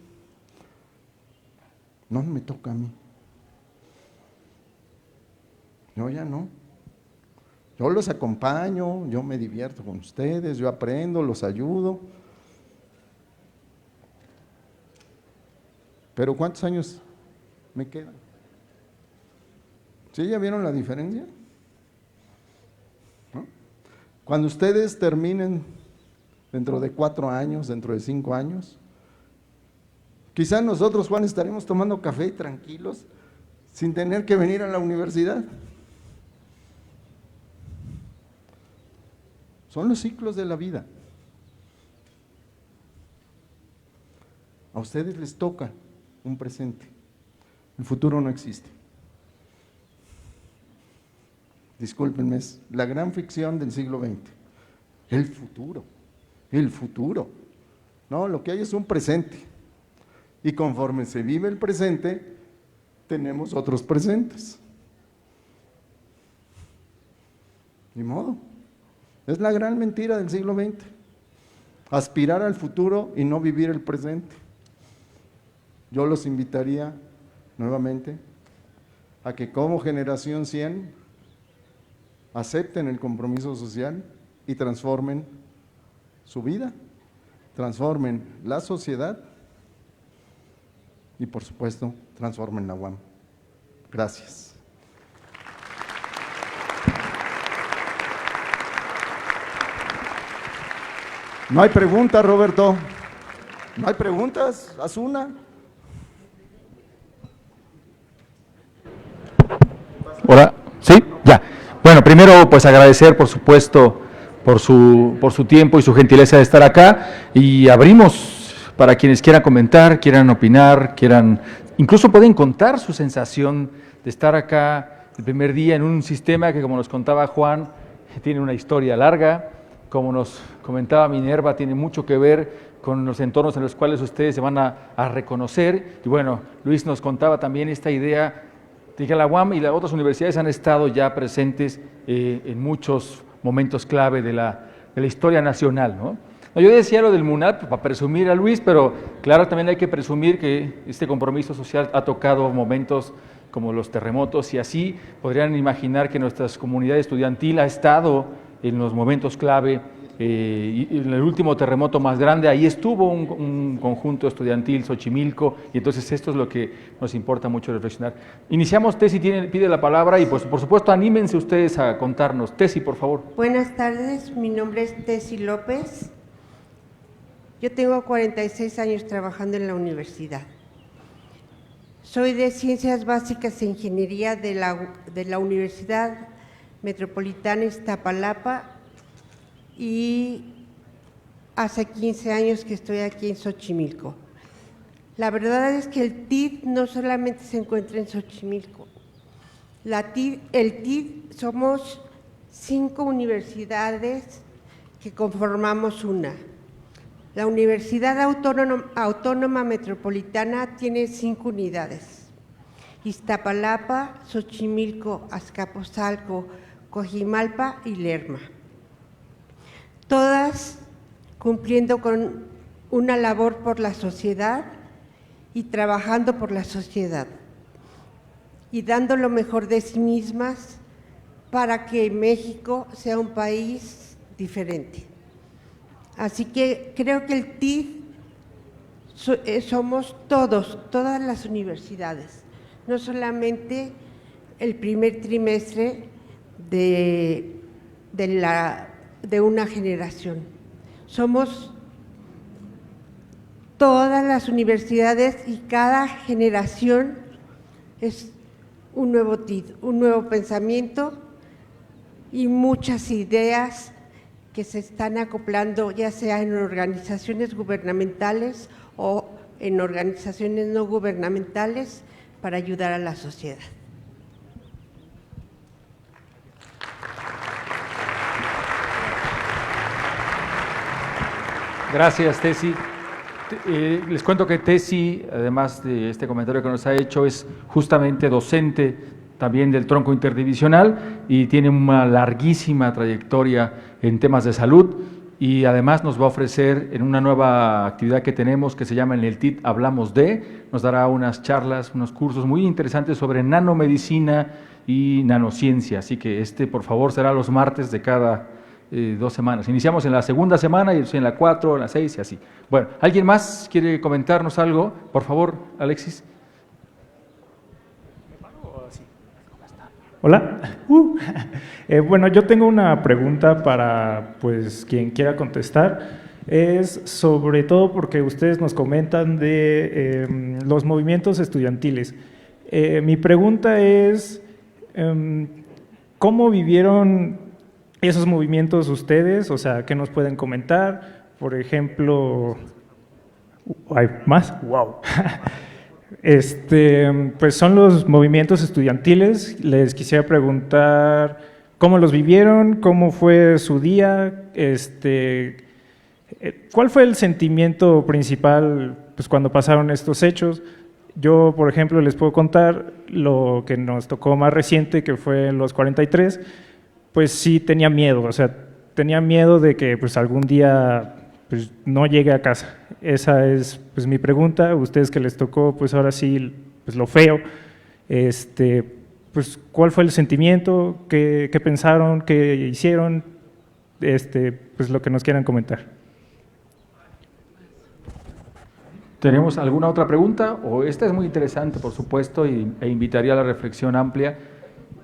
No me toca a mí. Yo ya no. Yo los acompaño, yo me divierto con ustedes, yo aprendo, los ayudo. Pero ¿cuántos años me quedan? ¿Sí ya vieron la diferencia? ¿No? Cuando ustedes terminen dentro de 4 años, dentro de 5 años, quizás nosotros, Juan, estaremos tomando café tranquilos sin tener que venir a la universidad. Son los ciclos de la vida. A ustedes les toca un presente. El futuro no existe. Discúlpenme, es la gran ficción del siglo XX. El futuro. El futuro. No, lo que hay es un presente. Y conforme se vive el presente, tenemos otros presentes. Ni modo. Es la gran mentira del siglo XX. Aspirar al futuro y no vivir el presente. Yo los invitaría nuevamente a que como generación 100 acepten el compromiso social y transformen su vida, transformen la sociedad y por supuesto transformen la UAM. Gracias. No hay preguntas, Roberto. No hay preguntas, haz una. Hola, ¿sí? Ya. Bueno, primero pues agradecer por supuesto por su tiempo y su gentileza de estar acá y abrimos para quienes quieran comentar, quieran opinar, incluso pueden contar su sensación de estar acá el primer día en un sistema que, como nos contaba Juan, tiene una historia larga, como nos comentaba Minerva, tiene mucho que ver con los entornos en los cuales ustedes se van a reconocer. Y bueno, Luis nos contaba también esta idea de que la UAM y las otras universidades han estado ya presentes en muchos momentos clave de la historia nacional, ¿no? Yo decía lo del MUNAD para presumir a Luis, pero claro, también hay que presumir que este compromiso social ha tocado momentos como los terremotos y así podrían imaginar que nuestra comunidad estudiantil ha estado en los momentos clave. Y en el último terremoto más grande, ahí estuvo un conjunto estudiantil, Xochimilco, y entonces esto es lo que nos importa mucho reflexionar. Iniciamos, Tessy pide la palabra y pues por supuesto anímense ustedes a contarnos. Tessy, por favor. Buenas tardes, mi nombre es Tessy López. Yo tengo 46 años trabajando en la universidad. Soy de Ciencias Básicas e Ingeniería de la Universidad Metropolitana Iztapalapa y hace 15 años que estoy aquí en Xochimilco. La verdad es que el TID no solamente se encuentra en Xochimilco. El TID somos 5 universidades que conformamos una. La Universidad Autónoma Metropolitana tiene 5 unidades Iztapalapa, Xochimilco, Azcapotzalco, Coajimalpa y Lerma. Todas cumpliendo con una labor por la sociedad y trabajando por la sociedad y dando lo mejor de sí mismas para que México sea un país diferente. Así que creo que el TID somos todas las universidades, no solamente el primer trimestre de una generación. Somos todas las universidades y cada generación es un nuevo TID, un nuevo pensamiento y muchas ideas que se están acoplando, ya sea en organizaciones gubernamentales o en organizaciones no gubernamentales, para ayudar a la sociedad. Gracias, Tessy. Les cuento que Tessy, además de este comentario que nos ha hecho, es justamente docente también del tronco interdivisional y tiene una larguísima trayectoria en temas de salud y además nos va a ofrecer en una nueva actividad que tenemos que se llama en el TID Hablamos de, nos dará unas charlas, unos cursos muy interesantes sobre nanomedicina y nanociencia, así que por favor será los martes de cada 2 semanas. Iniciamos en la segunda semana y en la 4, en la 6 y así. Bueno, ¿alguien más quiere comentarnos algo? Por favor, Alexis. Hola. Bueno, yo tengo una pregunta para pues quien quiera contestar. Es sobre todo porque ustedes nos comentan de los movimientos estudiantiles. Mi pregunta es, ¿cómo vivieron esos movimientos ustedes? O sea, ¿qué nos pueden comentar? Por ejemplo, ¿hay más? ¡Wow! Pues son los movimientos estudiantiles. Les quisiera preguntar cómo los vivieron, cómo fue su día, ¿cuál fue el sentimiento principal pues, cuando pasaron estos hechos? Yo, por ejemplo, les puedo contar lo que nos tocó más reciente, que fue en los 43, pues sí tenía miedo, o sea, tenía miedo de que pues algún día pues, no llegue a casa. Esa es pues mi pregunta. A ustedes que les tocó pues ahora sí pues lo feo, pues ¿cuál fue el sentimiento? ¿Qué pensaron? ¿Qué hicieron? Pues lo que nos quieran comentar. ¿Tenemos alguna otra pregunta? O esta es muy interesante, por supuesto, e invitaría a la reflexión amplia.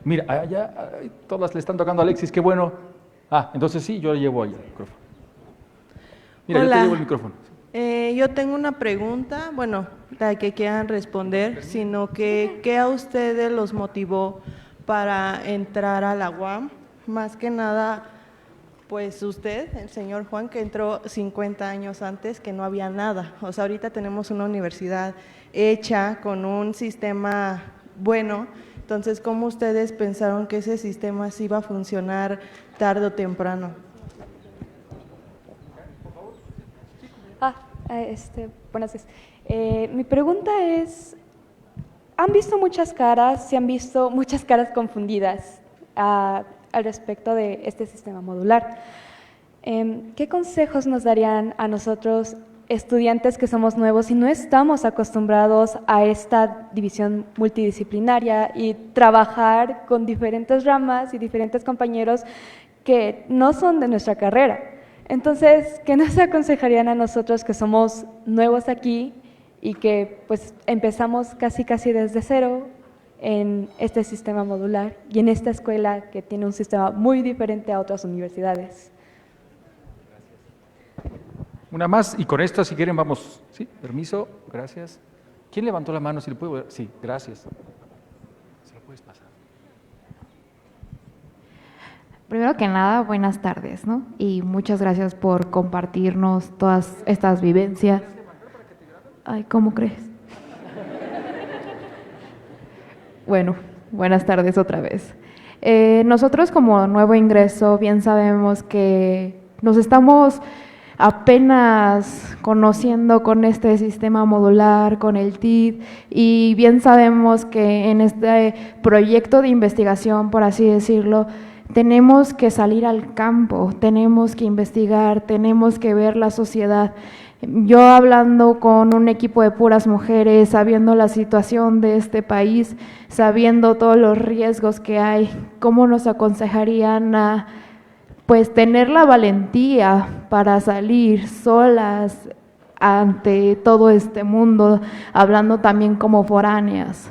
Mira, allá todas le están tocando a Alexis, qué bueno. Entonces sí, yo le llevo allá el micrófono. Mira, Hola. yo te llevo el micrófono. Yo tengo una pregunta, bueno, la que quieran responder, sino que ¿qué a ustedes los motivó para entrar a la UAM? Más que nada, pues usted, el señor Juan, que entró 50 años antes, que no había nada. O sea, ahorita tenemos una universidad hecha con un sistema bueno. Entonces, ¿cómo ustedes pensaron que ese sistema sí iba a funcionar tarde o temprano? Buenas noches. Mi pregunta es, ¿han visto muchas caras, se han visto muchas caras confundidas al respecto de este sistema modular? ¿Qué consejos nos darían a nosotros, estudiantes que somos nuevos y no estamos acostumbrados a esta división multidisciplinaria y trabajar con diferentes ramas y diferentes compañeros que no son de nuestra carrera? Entonces, ¿qué nos aconsejarían a nosotros que somos nuevos aquí y que pues empezamos casi desde cero en este sistema modular y en esta escuela que tiene un sistema muy diferente a otras universidades? Una más, y con esto, si quieren, vamos. Sí, permiso, gracias. ¿Quién levantó la mano? Si le puedo. Sí, gracias. Se lo puedes pasar. Primero que nada, buenas tardes, ¿no? Y muchas gracias por compartirnos todas estas vivencias. Ay, ¿cómo crees? Bueno, buenas tardes otra vez. Nosotros como nuevo ingreso bien sabemos que nos estamos apenas conociendo con este sistema modular, con el TID, y bien sabemos que en este proyecto de investigación, por así decirlo, tenemos que salir al campo, tenemos que investigar, tenemos que ver la sociedad. Yo hablando con un equipo de puras mujeres, sabiendo la situación de este país, sabiendo todos los riesgos que hay, ¿cómo nos aconsejarían a pues tener la valentía para salir solas ante todo este mundo, hablando también como foráneas?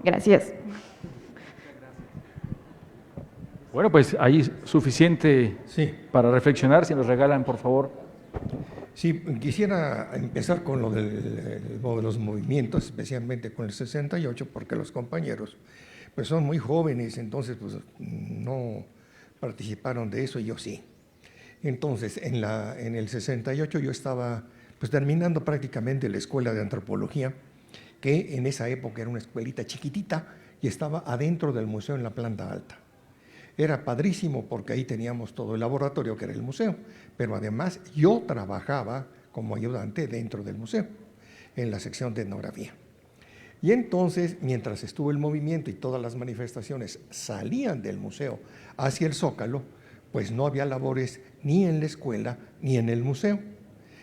Gracias. Bueno, pues ahí suficiente Sí. para reflexionar. Si nos regalan, por favor. Sí, quisiera empezar con lo de los movimientos, especialmente con el 68, porque los compañeros pues son muy jóvenes, entonces pues no participaron de eso, y yo sí. Entonces, en el 68 yo estaba pues terminando prácticamente la escuela de antropología, que en esa época era una escuelita chiquitita y estaba adentro del museo en la planta alta. Era padrísimo porque ahí teníamos todo el laboratorio que era el museo, pero además yo trabajaba como ayudante dentro del museo, en la sección de etnografía. Y entonces, mientras estuvo el movimiento y todas las manifestaciones salían del museo hacia el Zócalo, pues no había labores ni en la escuela ni en el museo.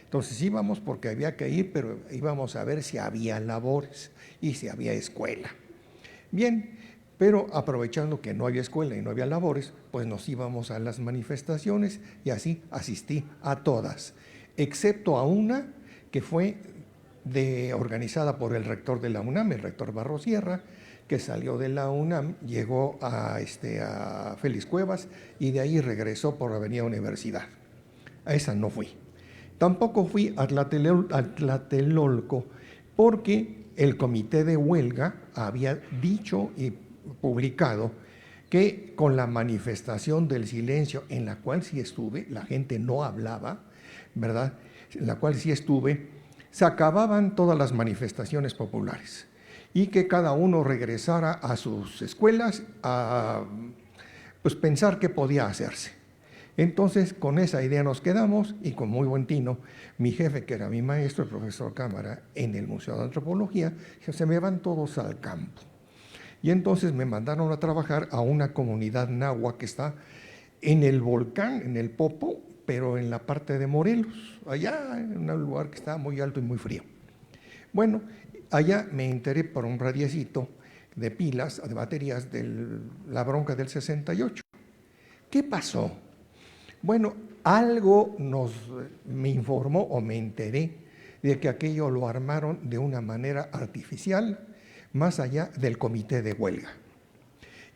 Entonces íbamos porque había que ir, pero íbamos a ver si había labores y si había escuela. Bien, pero aprovechando que no había escuela y no había labores, pues nos íbamos a las manifestaciones y así asistí a todas, excepto a una que fue organizada por el rector de la UNAM, el rector Barros Sierra, que salió de la UNAM, llegó a Félix Cuevas y de ahí regresó por Avenida Universidad. A esa no fui. Tampoco fui a Tlatelolco porque el comité de huelga había dicho y publicado que con la manifestación del silencio, en la cual sí estuve, la gente no hablaba, ¿verdad?, en la cual sí estuve, se acababan todas las manifestaciones populares y que cada uno regresara a sus escuelas a pues, pensar qué podía hacerse. Entonces, con esa idea nos quedamos y con muy buen tino, mi jefe, que era mi maestro, el profesor Cámara, en el Museo de Antropología, dijo, se me van todos al campo. Y entonces me mandaron a trabajar a una comunidad náhuatl que está en el volcán, en el Popo, pero en la parte de Morelos, allá en un lugar que está muy alto y muy frío. Bueno, allá me enteré por un radiecito de pilas, de baterías de la bronca del 68. ¿Qué pasó? Bueno, algo me informó o me enteré de que aquello lo armaron de una manera artificial, más allá del comité de huelga.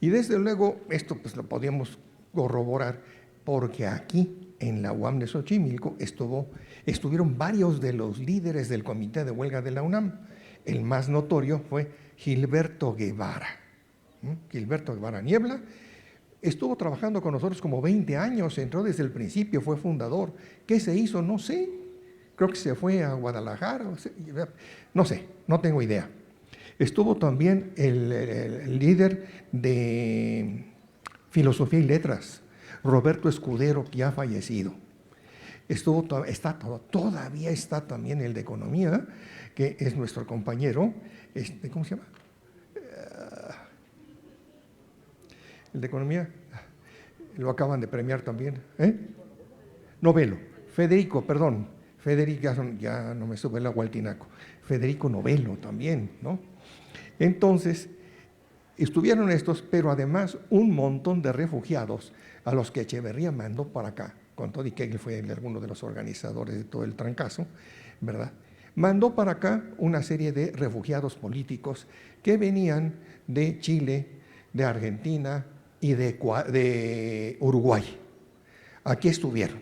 Y desde luego esto pues lo podíamos corroborar porque aquí en la UAM de Xochimilco estuvieron varios de los líderes del comité de huelga de la UNAM. El más notorio fue Gilberto Guevara. Gilberto Guevara Niebla estuvo trabajando con nosotros como 20 años, entró desde el principio, fue fundador. ¿Qué se hizo? No sé. Creo que se fue a Guadalajara, no sé, no tengo idea. Estuvo también el líder de Filosofía y Letras, Roberto Escudero, que ha fallecido. Todavía está también el de Economía, que es nuestro compañero, ¿cómo se llama? El de Economía, lo acaban de premiar también. Novelo, Federico ya no me sube el agua al tinaco. Federico Novelo también, ¿no? Entonces, estuvieron estos, pero además un montón de refugiados a los que Echeverría mandó para acá, con todo y que él fue alguno de los organizadores de todo el trancazo, ¿verdad? Mandó para acá una serie de refugiados políticos que venían de Chile, de Argentina y de Uruguay. Aquí estuvieron.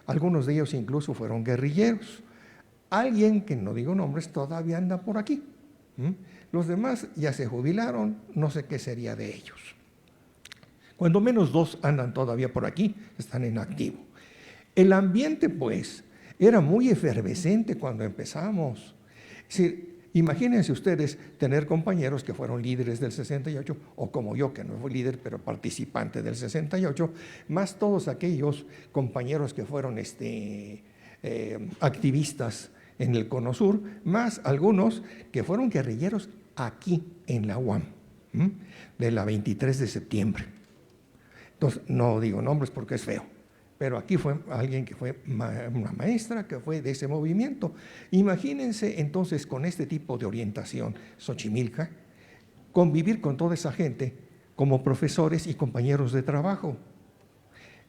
Algunos de ellos incluso fueron guerrilleros. Alguien, que no digo nombres, todavía anda por aquí. Los demás ya se jubilaron, no sé qué sería de ellos. Cuando menos 2 andan todavía por aquí, están en activo. El ambiente, pues, era muy efervescente cuando empezamos. Es decir, Imagínense ustedes tener compañeros que fueron líderes del 68, o como yo, que no fui líder, pero participante del 68, más todos aquellos compañeros que fueron activistas en el Cono Sur, más algunos que fueron guerrilleros aquí en la UAM, de la 23 de septiembre. Entonces, no digo nombres porque es feo, pero aquí fue alguien que fue una maestra que fue de ese movimiento. Imagínense entonces con este tipo de orientación, Xochimilco, convivir con toda esa gente como profesores y compañeros de trabajo.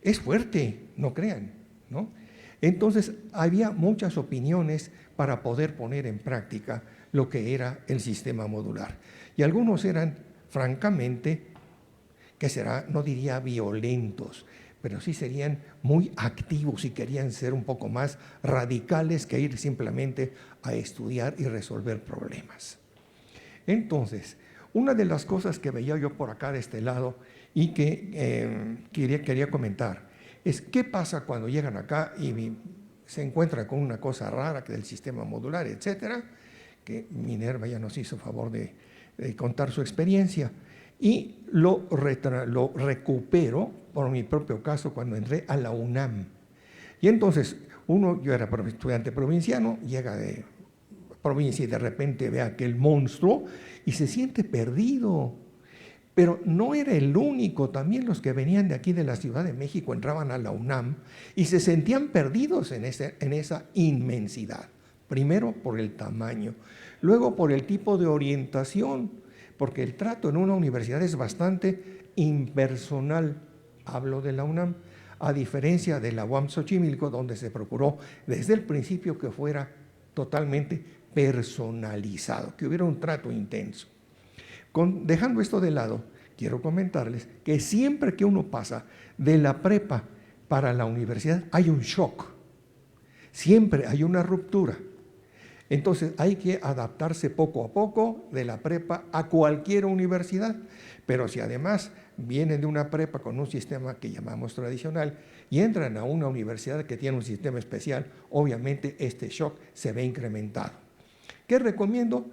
Es fuerte, no crean, ¿no? Entonces, había muchas opiniones para poder poner en práctica lo que era el sistema modular. Y algunos eran, francamente, que será, no diría violentos, pero sí serían muy activos y querían ser un poco más radicales que ir simplemente a estudiar y resolver problemas. Entonces, una de las cosas que veía yo por acá de este lado y que quería comentar es qué pasa cuando llegan acá y se encuentran con una cosa rara que del sistema modular, etcétera, que Minerva ya nos hizo favor de contar su experiencia, y lo recupero por mi propio caso cuando entré a la UNAM. Y entonces yo era estudiante provinciano, llega de provincia y de repente ve aquel monstruo y se siente perdido. Pero no era el único, también los que venían de aquí de la Ciudad de México entraban a la UNAM y se sentían perdidos en esa inmensidad. Primero por el tamaño, luego por el tipo de orientación, porque el trato en una universidad es bastante impersonal, hablo de la UNAM, a diferencia de la UAM Xochimilco, donde se procuró desde el principio que fuera totalmente personalizado, que hubiera un trato intenso. Dejando esto de lado, quiero comentarles que siempre que uno pasa de la prepa para la universidad hay un shock, siempre hay una ruptura. Entonces hay que adaptarse poco a poco de la prepa a cualquier universidad, pero si además vienen de una prepa con un sistema que llamamos tradicional y entran a una universidad que tiene un sistema especial, obviamente este shock se ve incrementado. ¿Qué recomiendo?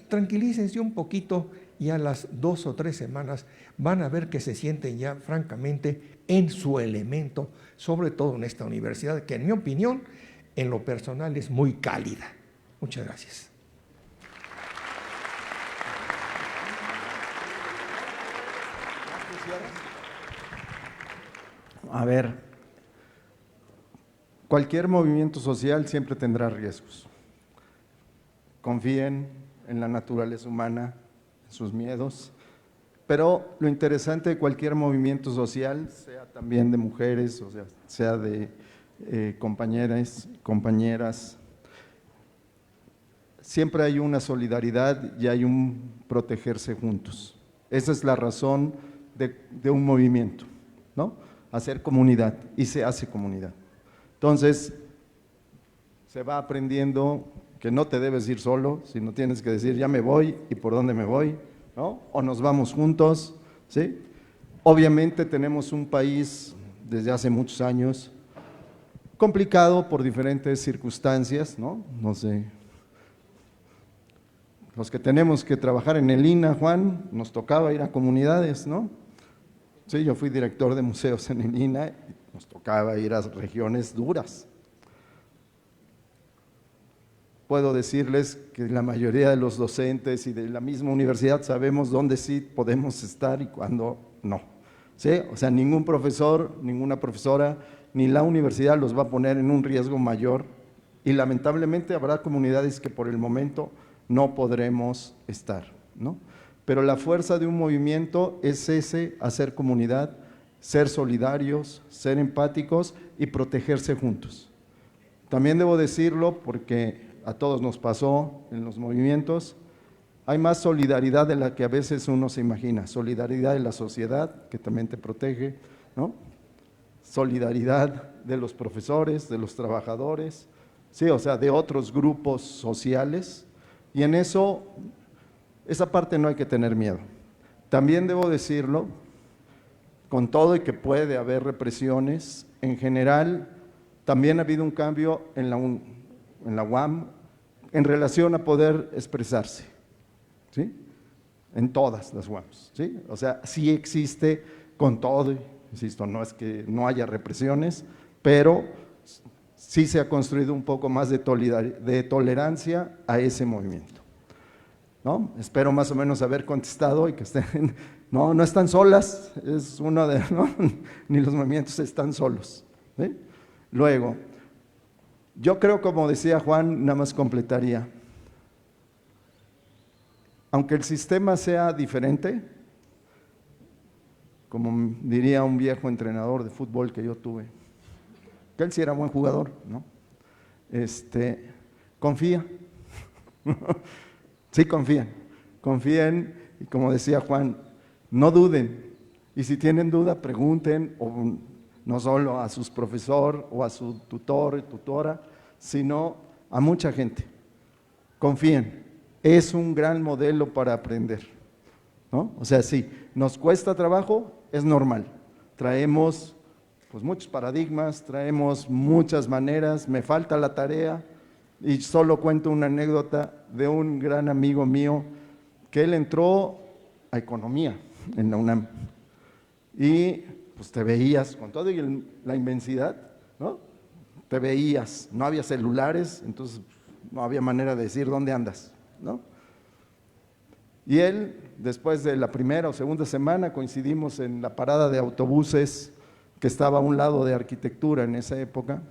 Tranquilícense un poquito y a las 2 o 3 semanas van a ver que se sienten ya francamente en su elemento, sobre todo en esta universidad, que en mi opinión, en lo personal, es muy cálida. Muchas gracias. A ver, cualquier movimiento social siempre tendrá riesgos. Confíen en la naturaleza humana, en sus miedos, pero lo interesante de cualquier movimiento social, sea también de mujeres, o sea de compañeras, siempre hay una solidaridad y hay un protegerse juntos. Esa es la razón de un movimiento, ¿no? Hacer comunidad, y se hace comunidad. Entonces, se va aprendiendo que no te debes ir solo, sino tienes que decir, ya me voy, ¿y por dónde me voy? ¿No? O nos vamos juntos, ¿sí? Obviamente tenemos un país desde hace muchos años complicado por diferentes circunstancias, ¿no? No sé. Los que tenemos que trabajar en el INAH, Juan, nos tocaba ir a comunidades, ¿no? Sí, yo fui director de museos en el INAH y nos tocaba ir a regiones duras. Puedo decirles que la mayoría de los docentes y de la misma universidad sabemos dónde sí podemos estar y cuándo no. ¿Sí? O sea, ningún profesor, ninguna profesora, ni la universidad los va a poner en un riesgo mayor y lamentablemente habrá comunidades que por el momento no podremos estar, ¿no? Pero la fuerza de un movimiento es hacer comunidad, ser solidarios, ser empáticos y protegerse juntos. También debo decirlo porque a todos nos pasó en los movimientos, hay más solidaridad de la que a veces uno se imagina, solidaridad de la sociedad, que también te protege, ¿no? Solidaridad de los profesores, de los trabajadores, sí, o sea, de otros grupos sociales, y en eso, esa parte no hay que tener miedo. También debo decirlo, con todo y que puede haber represiones, en general, también ha habido un cambio en la UAM, en relación a poder expresarse, ¿sí? En todas las UAMs, ¿sí? O sea, sí existe con todo, insisto, no es que no haya represiones, pero sí se ha construido un poco más de tolerancia a ese movimiento, ¿no? Espero más o menos haber contestado y que estén, no están solas, es uno de, ¿no? Ni los movimientos están solos, ¿sí? Luego, yo creo, como decía Juan, nada más completaría, aunque el sistema sea diferente, como diría un viejo entrenador de fútbol que yo tuve, que él sí era buen jugador, ¿no? Confía, sí confíen, y como decía Juan, no duden, y si tienen duda, pregunten, o no solo a sus profesor o a su tutor y tutora, sino a mucha gente. Confíen, es un gran modelo para aprender, ¿no? O sea, sí, nos cuesta trabajo, es normal, traemos pues muchos paradigmas, traemos muchas maneras, me falta la tarea, y solo cuento una anécdota de un gran amigo mío, que él entró a economía en la UNAM, y pues te veías con toda la inmensidad, ¿no? Te veías, no había celulares, entonces no había manera de decir dónde andas, ¿no? Y él, después de la primera o segunda semana, coincidimos en la parada de autobuses que estaba a un lado de arquitectura en esa época,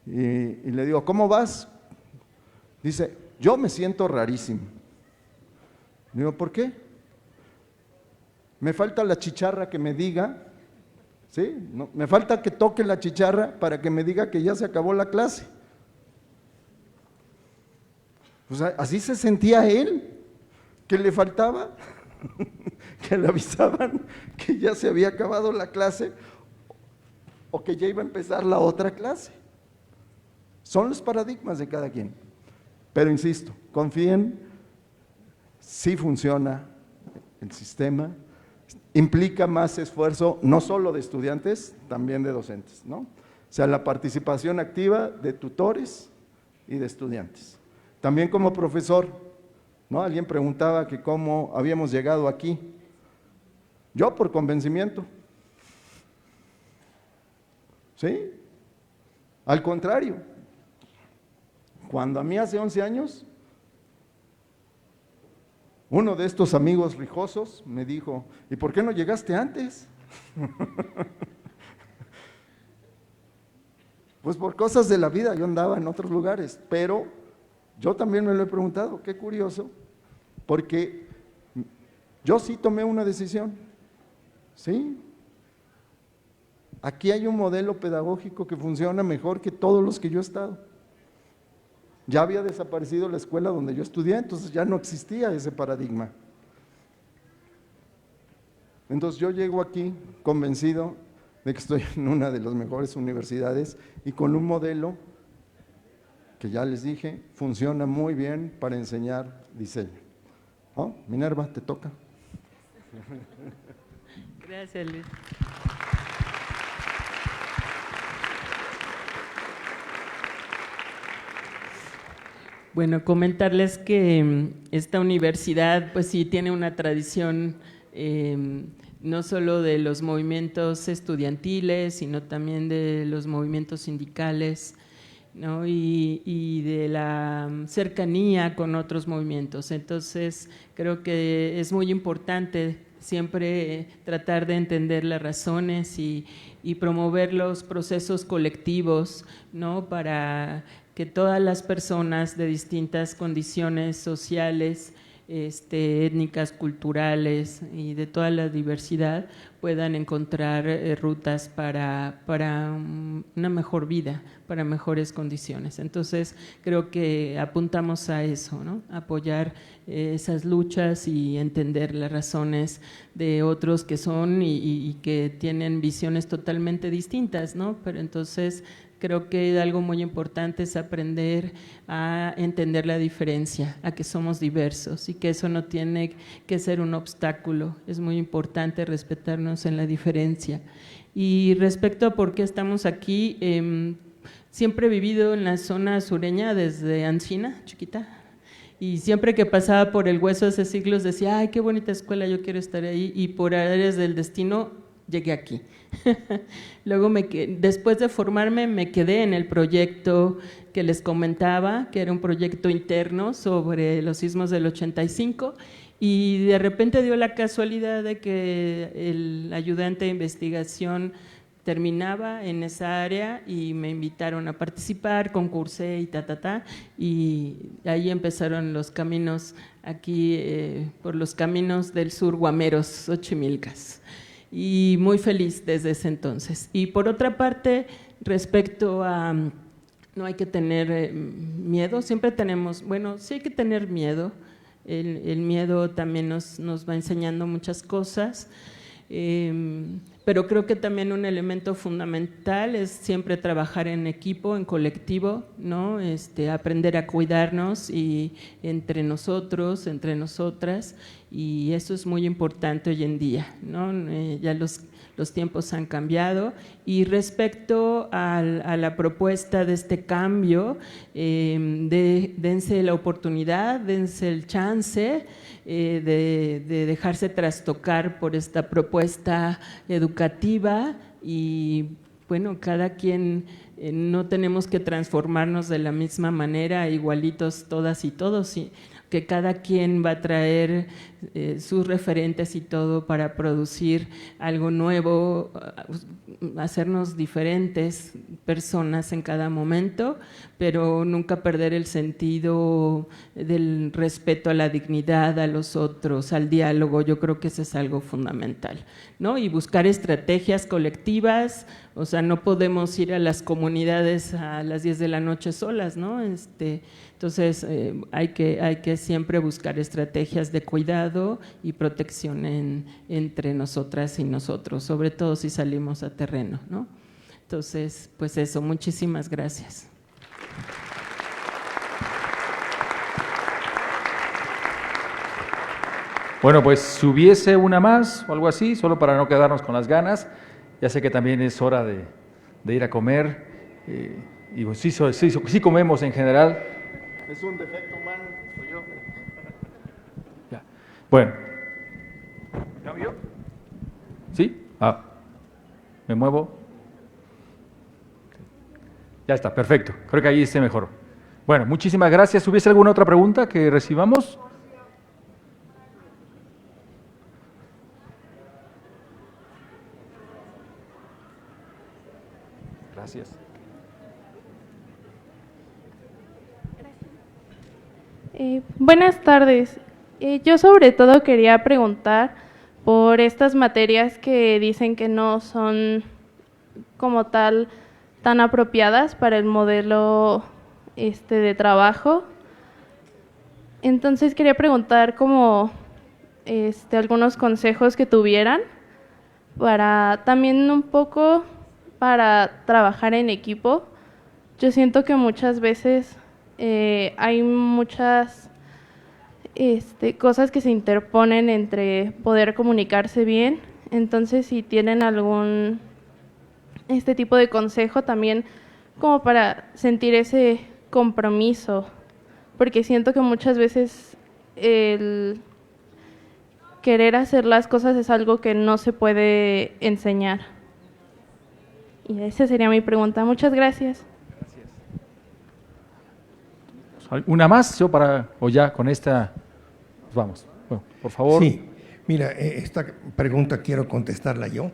y le digo, ¿cómo vas? Dice, yo me siento rarísimo. Digo, ¿por qué? Me falta la chicharra que me diga, ¿sí? No, me falta que toque la chicharra para que me diga que ya se acabó la clase. Pues así se sentía él, que le faltaba, que le avisaban que ya se había acabado la clase o que ya iba a empezar la otra clase. Son los paradigmas de cada quien. Pero insisto, confíen, sí funciona el sistema, implica más esfuerzo, no solo de estudiantes, también de docentes, ¿no? O sea, la participación activa de tutores y de estudiantes. También como profesor, ¿no? Alguien preguntaba que cómo habíamos llegado aquí. Yo por convencimiento. ¿Sí? Al contrario, cuando a mí hace 11 años, uno de estos amigos rijosos me dijo, ¿y por qué no llegaste antes? Pues por cosas de la vida, yo andaba en otros lugares, pero yo también me lo he preguntado, qué curioso, porque yo sí tomé una decisión, ¿sí? Aquí hay un modelo pedagógico que funciona mejor que todos los que yo he estado. Ya había desaparecido la escuela donde yo estudié, entonces ya no existía ese paradigma. Entonces yo llego aquí convencido de que estoy en una de las mejores universidades y con un modelo que ya les dije, funciona muy bien para enseñar diseño. ¿Oh? Minerva, te toca. Gracias, Luis. Bueno, comentarles que esta universidad, pues sí, tiene una tradición no solo de los movimientos estudiantiles, sino también de los movimientos sindicales, ¿no? y de la cercanía con otros movimientos. Entonces, creo que es muy importante siempre tratar de entender las razones y promover los procesos colectivos, ¿no? Para que todas las personas de distintas condiciones sociales, étnicas, culturales y de toda la diversidad puedan encontrar rutas para una mejor vida, para mejores condiciones. Entonces, creo que apuntamos a eso, ¿no? Apoyar esas luchas y entender las razones de otros que son y que tienen visiones totalmente distintas, ¿no? Pero entonces creo que algo muy importante es aprender a entender la diferencia, a que somos diversos y que eso no tiene que ser un obstáculo. Es muy importante respetarnos en la diferencia. Y respecto a por qué estamos aquí, Siempre he vivido en la zona sureña desde Ancina, chiquita, y siempre que pasaba por el Hueso hace siglos decía, ay, qué bonita escuela, yo quiero estar ahí, y por áreas del destino llegué aquí. Luego, después de formarme, me quedé en el proyecto que les comentaba, que era un proyecto interno sobre los sismos del 85, y de repente dio la casualidad de que el ayudante de investigación terminaba en esa área y me invitaron a participar, concursé y ahí empezaron los caminos aquí, por los caminos del sur guameros, Xochimilcas, y muy feliz desde ese entonces. Y por otra parte, respecto a no hay que tener miedo, siempre tenemos, bueno, sí hay que tener miedo, el miedo también nos va enseñando muchas cosas. Pero creo que también un elemento fundamental es siempre trabajar en equipo, en colectivo, ¿no? Aprender a cuidarnos y entre nosotros, entre nosotras, y eso es muy importante hoy en día, ¿no? Ya los tiempos han cambiado. Y respecto a la propuesta de este cambio, dense la oportunidad, dense el chance de dejarse trastocar por esta propuesta educativa y bueno, cada quien, no tenemos que transformarnos de la misma manera, igualitos todas y todos, que cada quien va a traer sus referentes y todo para producir algo nuevo, hacernos diferentes personas en cada momento, pero nunca perder el sentido del respeto a la dignidad, a los otros, al diálogo. Yo creo que eso es algo fundamental, ¿no? Y buscar estrategias colectivas, o sea, no podemos ir a las comunidades a las 10 de la noche solas, ¿no? Entonces, hay que siempre buscar estrategias de cuidado y protección entre nosotras y nosotros, sobre todo si salimos a terreno, ¿no? Entonces, pues eso, muchísimas gracias. Bueno, pues si hubiese una más o algo así, solo para no quedarnos con las ganas, ya sé que también es hora de ir a comer, y pues sí comemos en general. Es un defecto humano, soy yo. Ya. Bueno. ¿Cambio? ¿Sí? ¿Me muevo? Ya está, perfecto. Creo que ahí esté mejor. Bueno, muchísimas gracias. ¿Hubiese alguna otra pregunta que recibamos? Gracias. Buenas tardes. Yo sobre todo quería preguntar por estas materias que dicen que no son como tal tan apropiadas para el modelo de trabajo. Entonces quería preguntar como algunos consejos que tuvieran para también un poco para trabajar en equipo. Yo siento que muchas veces hay muchas cosas que se interponen entre poder comunicarse bien. Entonces, si tienen algún tipo de consejo también como para sentir ese compromiso, porque siento que muchas veces el querer hacer las cosas es algo que no se puede enseñar. Y esa sería mi pregunta. Muchas gracias. ¿Una más? ¿O ya con esta nos vamos? Bueno, por favor. Sí, mira, esta pregunta quiero contestarla yo,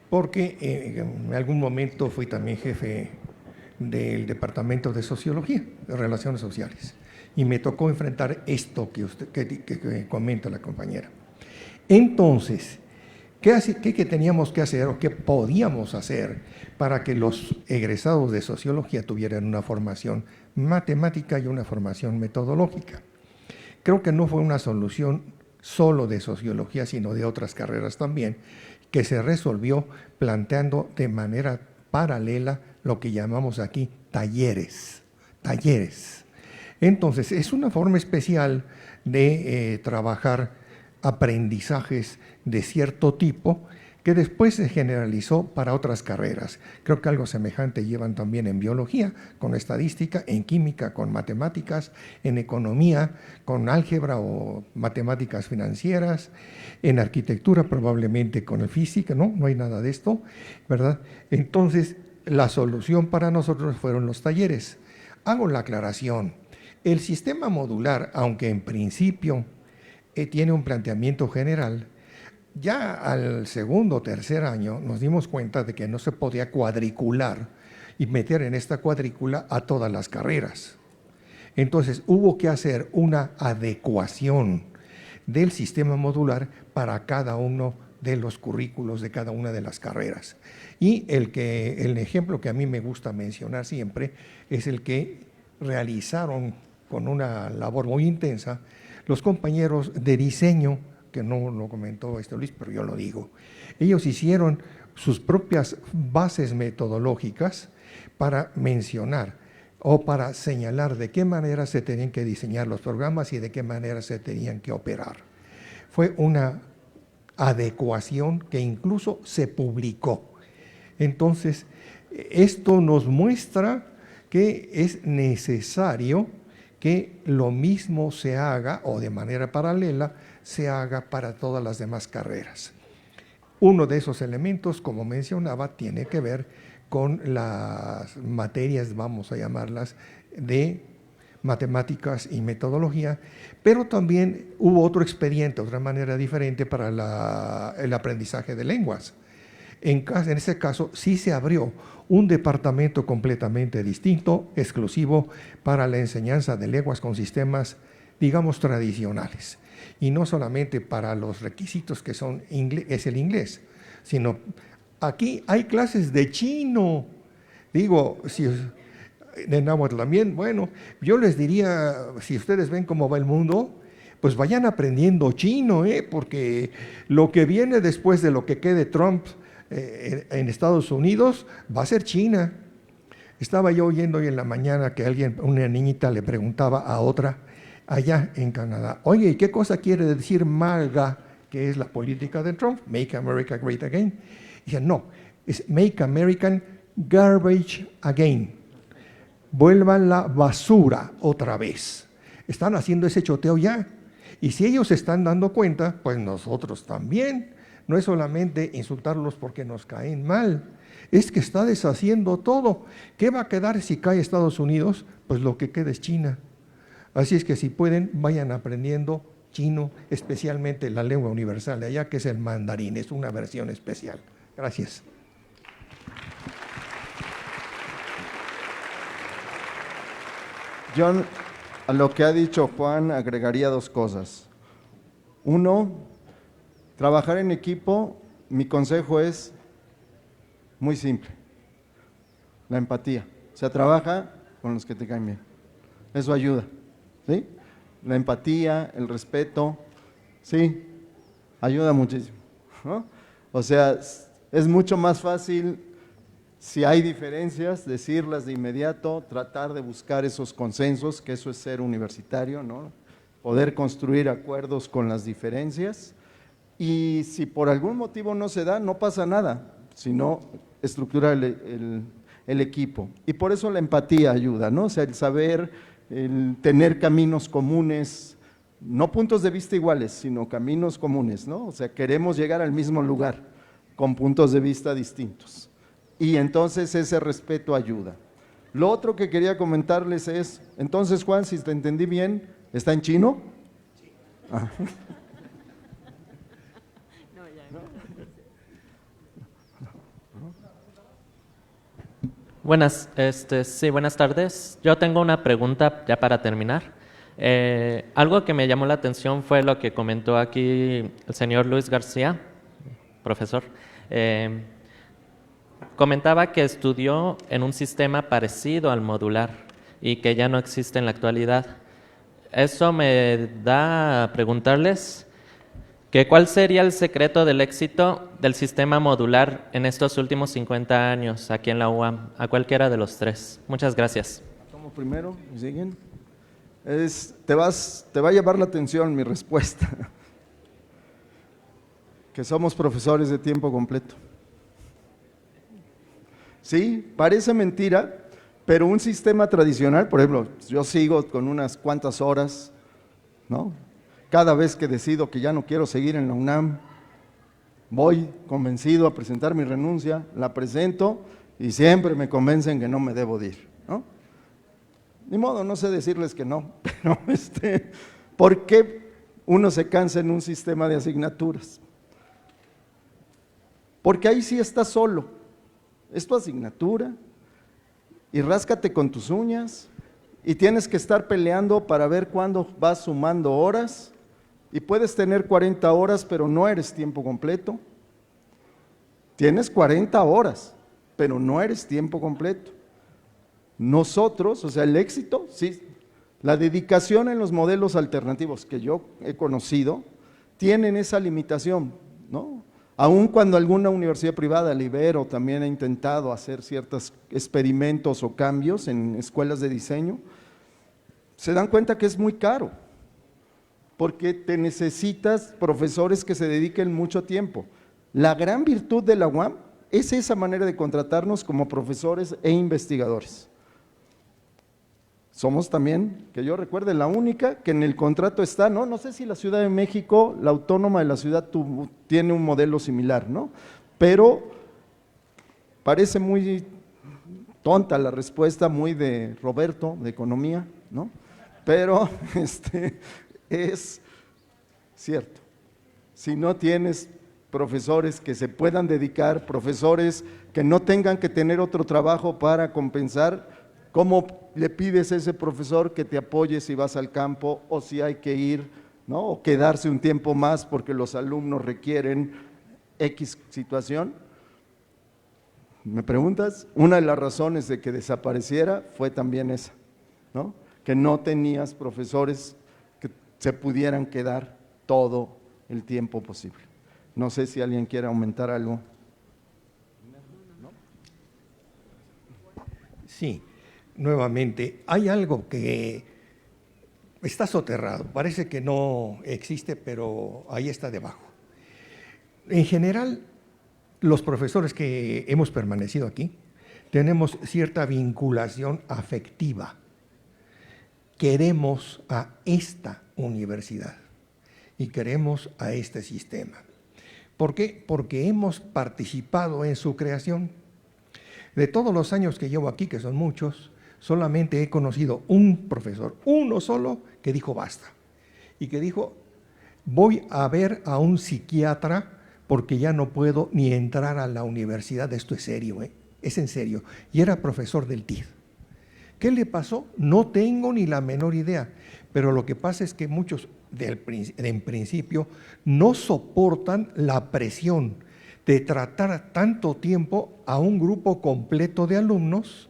porque en algún momento fui también jefe del Departamento de Sociología, de Relaciones Sociales, y me tocó enfrentar esto que comenta la compañera. Entonces, ¿qué teníamos que hacer o qué podíamos hacer para que los egresados de Sociología tuvieran una formación matemática y una formación metodológica? Creo que no fue una solución solo de Sociología, sino de otras carreras también, que se resolvió planteando de manera paralela lo que llamamos aquí talleres. Entonces, es una forma especial de trabajar aprendizajes de cierto tipo que después se generalizó para otras carreras. Creo que algo semejante llevan también en biología, con estadística, en química, con matemáticas, en economía, con álgebra o matemáticas financieras, en arquitectura probablemente con el física, no hay nada de esto, ¿verdad? Entonces, la solución para nosotros fueron los talleres. Hago la aclaración, el sistema modular, aunque en principio tiene un planteamiento general, ya al segundo o tercer año nos dimos cuenta de que no se podía cuadricular y meter en esta cuadrícula a todas las carreras. Entonces hubo que hacer una adecuación del sistema modular para cada uno de los currículos de cada una de las carreras. Y el ejemplo que a mí me gusta mencionar siempre es el que realizaron con una labor muy intensa los compañeros de diseño, que no lo comentó Luis, pero yo lo digo. Ellos hicieron sus propias bases metodológicas para mencionar o para señalar de qué manera se tenían que diseñar los programas y de qué manera se tenían que operar. Fue una adecuación que incluso se publicó. Entonces, esto nos muestra que es necesario que lo mismo se haga o de manera paralela se haga para todas las demás carreras. Uno de esos elementos, como mencionaba, tiene que ver con las materias, vamos a llamarlas, de matemáticas y metodología, pero también hubo otro expediente, otra manera diferente para el aprendizaje de lenguas. En ese caso, sí se abrió un departamento completamente distinto, exclusivo para la enseñanza de lenguas con sistemas, digamos, tradicionales. Y no solamente para los requisitos que son es el inglés, sino aquí hay clases de chino. Digo, de náhuatl también, bueno, yo les diría, si ustedes ven cómo va el mundo, pues vayan aprendiendo chino, porque lo que viene después de lo que quede Trump en Estados Unidos va a ser China. Estaba yo oyendo hoy en la mañana que una niñita le preguntaba a otra allá en Canadá, oye, ¿y qué cosa quiere decir MAGA, que es la política de Trump? Make America Great Again. Y dice, no, es Make American Garbage Again. Vuelvan la basura otra vez. Están haciendo ese choteo ya. Y si ellos se están dando cuenta, pues nosotros también. No es solamente insultarlos porque nos caen mal, es que está deshaciendo todo. ¿Qué va a quedar si cae Estados Unidos? Pues lo que queda es China. Así es que si pueden, vayan aprendiendo chino, especialmente la lengua universal de allá, que es el mandarín, es una versión especial. Gracias. Yo a lo que ha dicho Juan agregaría dos cosas. Uno, trabajar en equipo, mi consejo es muy simple, la empatía. O sea, trabaja con los que te caen bien. Eso ayuda, ¿sí? La empatía, el respeto, sí, ayuda muchísimo, ¿no? O sea, es mucho más fácil, si hay diferencias, decirlas de inmediato, tratar de buscar esos consensos, que eso es ser universitario, ¿no? Poder construir acuerdos con las diferencias. Y si por algún motivo no se da, no pasa nada, sino estructurar el equipo. Y por eso la empatía ayuda, ¿no? O sea, el saber, el tener caminos comunes, no puntos de vista iguales, sino caminos comunes, ¿no? O sea, queremos llegar al mismo lugar, con puntos de vista distintos. Y entonces ese respeto ayuda. Lo otro que quería comentarles es, entonces Juan, si te entendí bien, ¿está en chino? Sí. Ah. Buenas tardes. Yo tengo una pregunta ya para terminar. Algo que me llamó la atención fue lo que comentó aquí el señor Luis García, profesor. Comentaba que estudió en un sistema parecido al modular y que ya no existe en la actualidad. Eso me da a preguntarles que ¿cuál sería el secreto del éxito del sistema modular en estos últimos 50 años aquí en la UAM, a cualquiera de los tres? Muchas gracias. Tomo primero, ¿me siguen? Te va a llamar la atención mi respuesta. que somos profesores de tiempo completo. Sí, parece mentira, pero un sistema tradicional, por ejemplo, yo sigo con unas cuantas horas, ¿no? Cada vez que decido que ya no quiero seguir en la UNAM, voy convencido a presentar mi renuncia, la presento y siempre me convencen que no me debo de ir, ¿no? Ni modo, no sé decirles que no, pero ¿por qué uno se cansa en un sistema de asignaturas? Porque ahí sí estás solo, es tu asignatura y ráscate con tus uñas y tienes que estar peleando para ver cuándo vas sumando horas y puedes tener 40 horas pero no eres tiempo completo. Tienes 40 horas pero no eres tiempo completo. Nosotros, o sea, el éxito, sí, la dedicación en los modelos alternativos que yo he conocido tienen esa limitación, ¿no? Aun cuando alguna universidad privada, el Ibero, también ha intentado hacer ciertos experimentos o cambios en escuelas de diseño, se dan cuenta que es muy caro, porque te necesitas profesores que se dediquen mucho tiempo. La gran virtud de la UAM es esa manera de contratarnos como profesores e investigadores. Somos también, que yo recuerde, la única que en el contrato está, no sé si la Ciudad de México, la autónoma de la ciudad tiene un modelo similar, ¿no? Pero parece muy tonta la respuesta, muy de Roberto, de economía, ¿no? Pero es cierto. Si no tienes profesores que se puedan dedicar, profesores que no tengan que tener otro trabajo para compensar, ¿cómo le pides a ese profesor que te apoye si vas al campo o si hay que ir, ¿no? O quedarse un tiempo más porque los alumnos requieren X situación? ¿Me preguntas? Una de las razones de que desapareciera fue también esa, ¿no? Que no tenías profesores que se pudieran quedar todo el tiempo posible. No sé si alguien quiere aumentar algo. Sí. Nuevamente, hay algo que está soterrado, parece que no existe, pero ahí está debajo. En general, los profesores que hemos permanecido aquí, tenemos cierta vinculación afectiva. Queremos a esta universidad y queremos a este sistema. ¿Por qué? Porque hemos participado en su creación. De todos los años que llevo aquí, que son muchos, solamente he conocido un profesor, uno solo, que dijo basta. Y que dijo, voy a ver a un psiquiatra porque ya no puedo ni entrar a la universidad. Esto es serio, es en serio. Y era profesor del TID. ¿Qué le pasó? No tengo ni la menor idea. Pero lo que pasa es que muchos, en principio, no soportan la presión de tratar tanto tiempo a un grupo completo de alumnos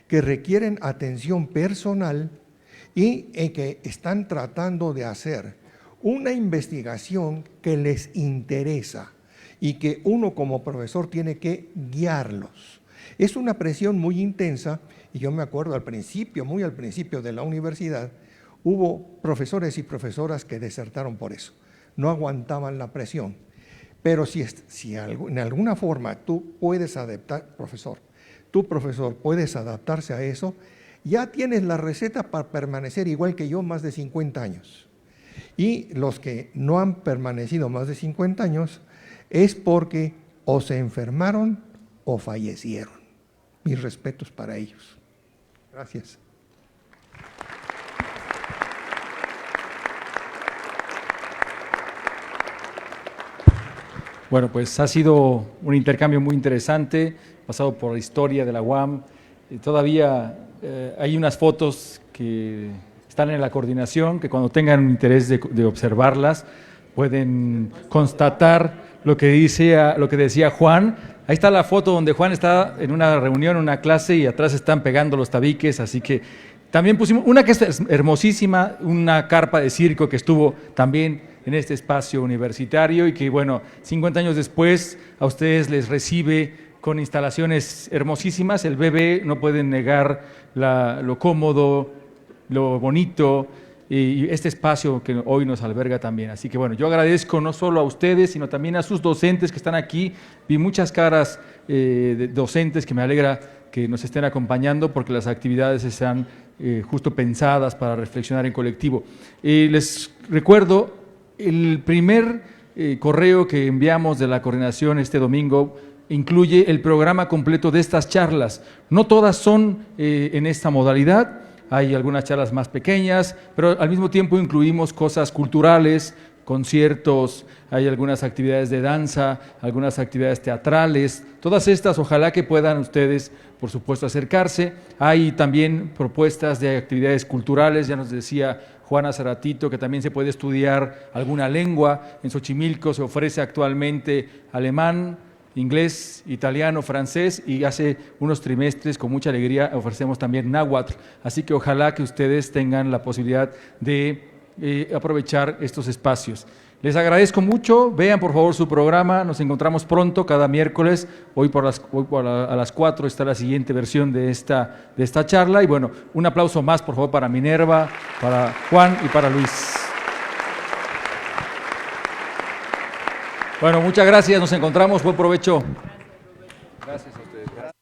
que requieren atención personal y que están tratando de hacer una investigación que les interesa y que uno como profesor tiene que guiarlos. Es una presión muy intensa y yo me acuerdo muy al principio de la universidad, hubo profesores y profesoras que desertaron por eso, no aguantaban la presión. Pero si en alguna forma tú puedes adaptar, tu profesor puedes adaptarse a eso, ya tienes la receta para permanecer igual que yo más de 50 años. Y los que no han permanecido más de 50 años es porque o se enfermaron o fallecieron. Mis respetos para ellos. Gracias. Bueno, pues ha sido un intercambio muy interesante, pasado por la historia de la UAM. Todavía hay unas fotos que están en la coordinación, que cuando tengan interés de observarlas, pueden constatar lo que decía Juan. Ahí está la foto donde Juan está en una reunión, en una clase, y atrás están pegando los tabiques, así que también pusimos una que es hermosísima, una carpa de circo que estuvo también en este espacio universitario y que, bueno, 50 años después a ustedes les recibe con instalaciones hermosísimas. El BB no pueden negar lo cómodo, lo bonito y este espacio que hoy nos alberga también. Así que bueno, yo agradezco no solo a ustedes, sino también a sus docentes que están aquí. Vi muchas caras de docentes que me alegra que nos estén acompañando porque las actividades están justo pensadas para reflexionar en colectivo. Les recuerdo el primer correo que enviamos de la coordinación este domingo incluye el programa completo de estas charlas. No todas son en esta modalidad, hay algunas charlas más pequeñas, pero al mismo tiempo incluimos cosas culturales, conciertos, hay algunas actividades de danza, algunas actividades teatrales. Todas estas ojalá que puedan ustedes, por supuesto, acercarse. Hay también propuestas de actividades culturales, ya nos decía Juan hace ratito que también se puede estudiar alguna lengua. En Xochimilco se ofrece actualmente alemán, inglés, italiano, francés, y hace unos trimestres con mucha alegría ofrecemos también náhuatl. Así que ojalá que ustedes tengan la posibilidad de aprovechar estos espacios. Les agradezco mucho, vean por favor su programa, nos encontramos pronto cada miércoles, hoy a las 4 está la siguiente versión de esta charla, y bueno, un aplauso más por favor para Minerva, para Juan y para Luis. Bueno, muchas gracias, nos encontramos, buen provecho. Gracias a ustedes. Gracias.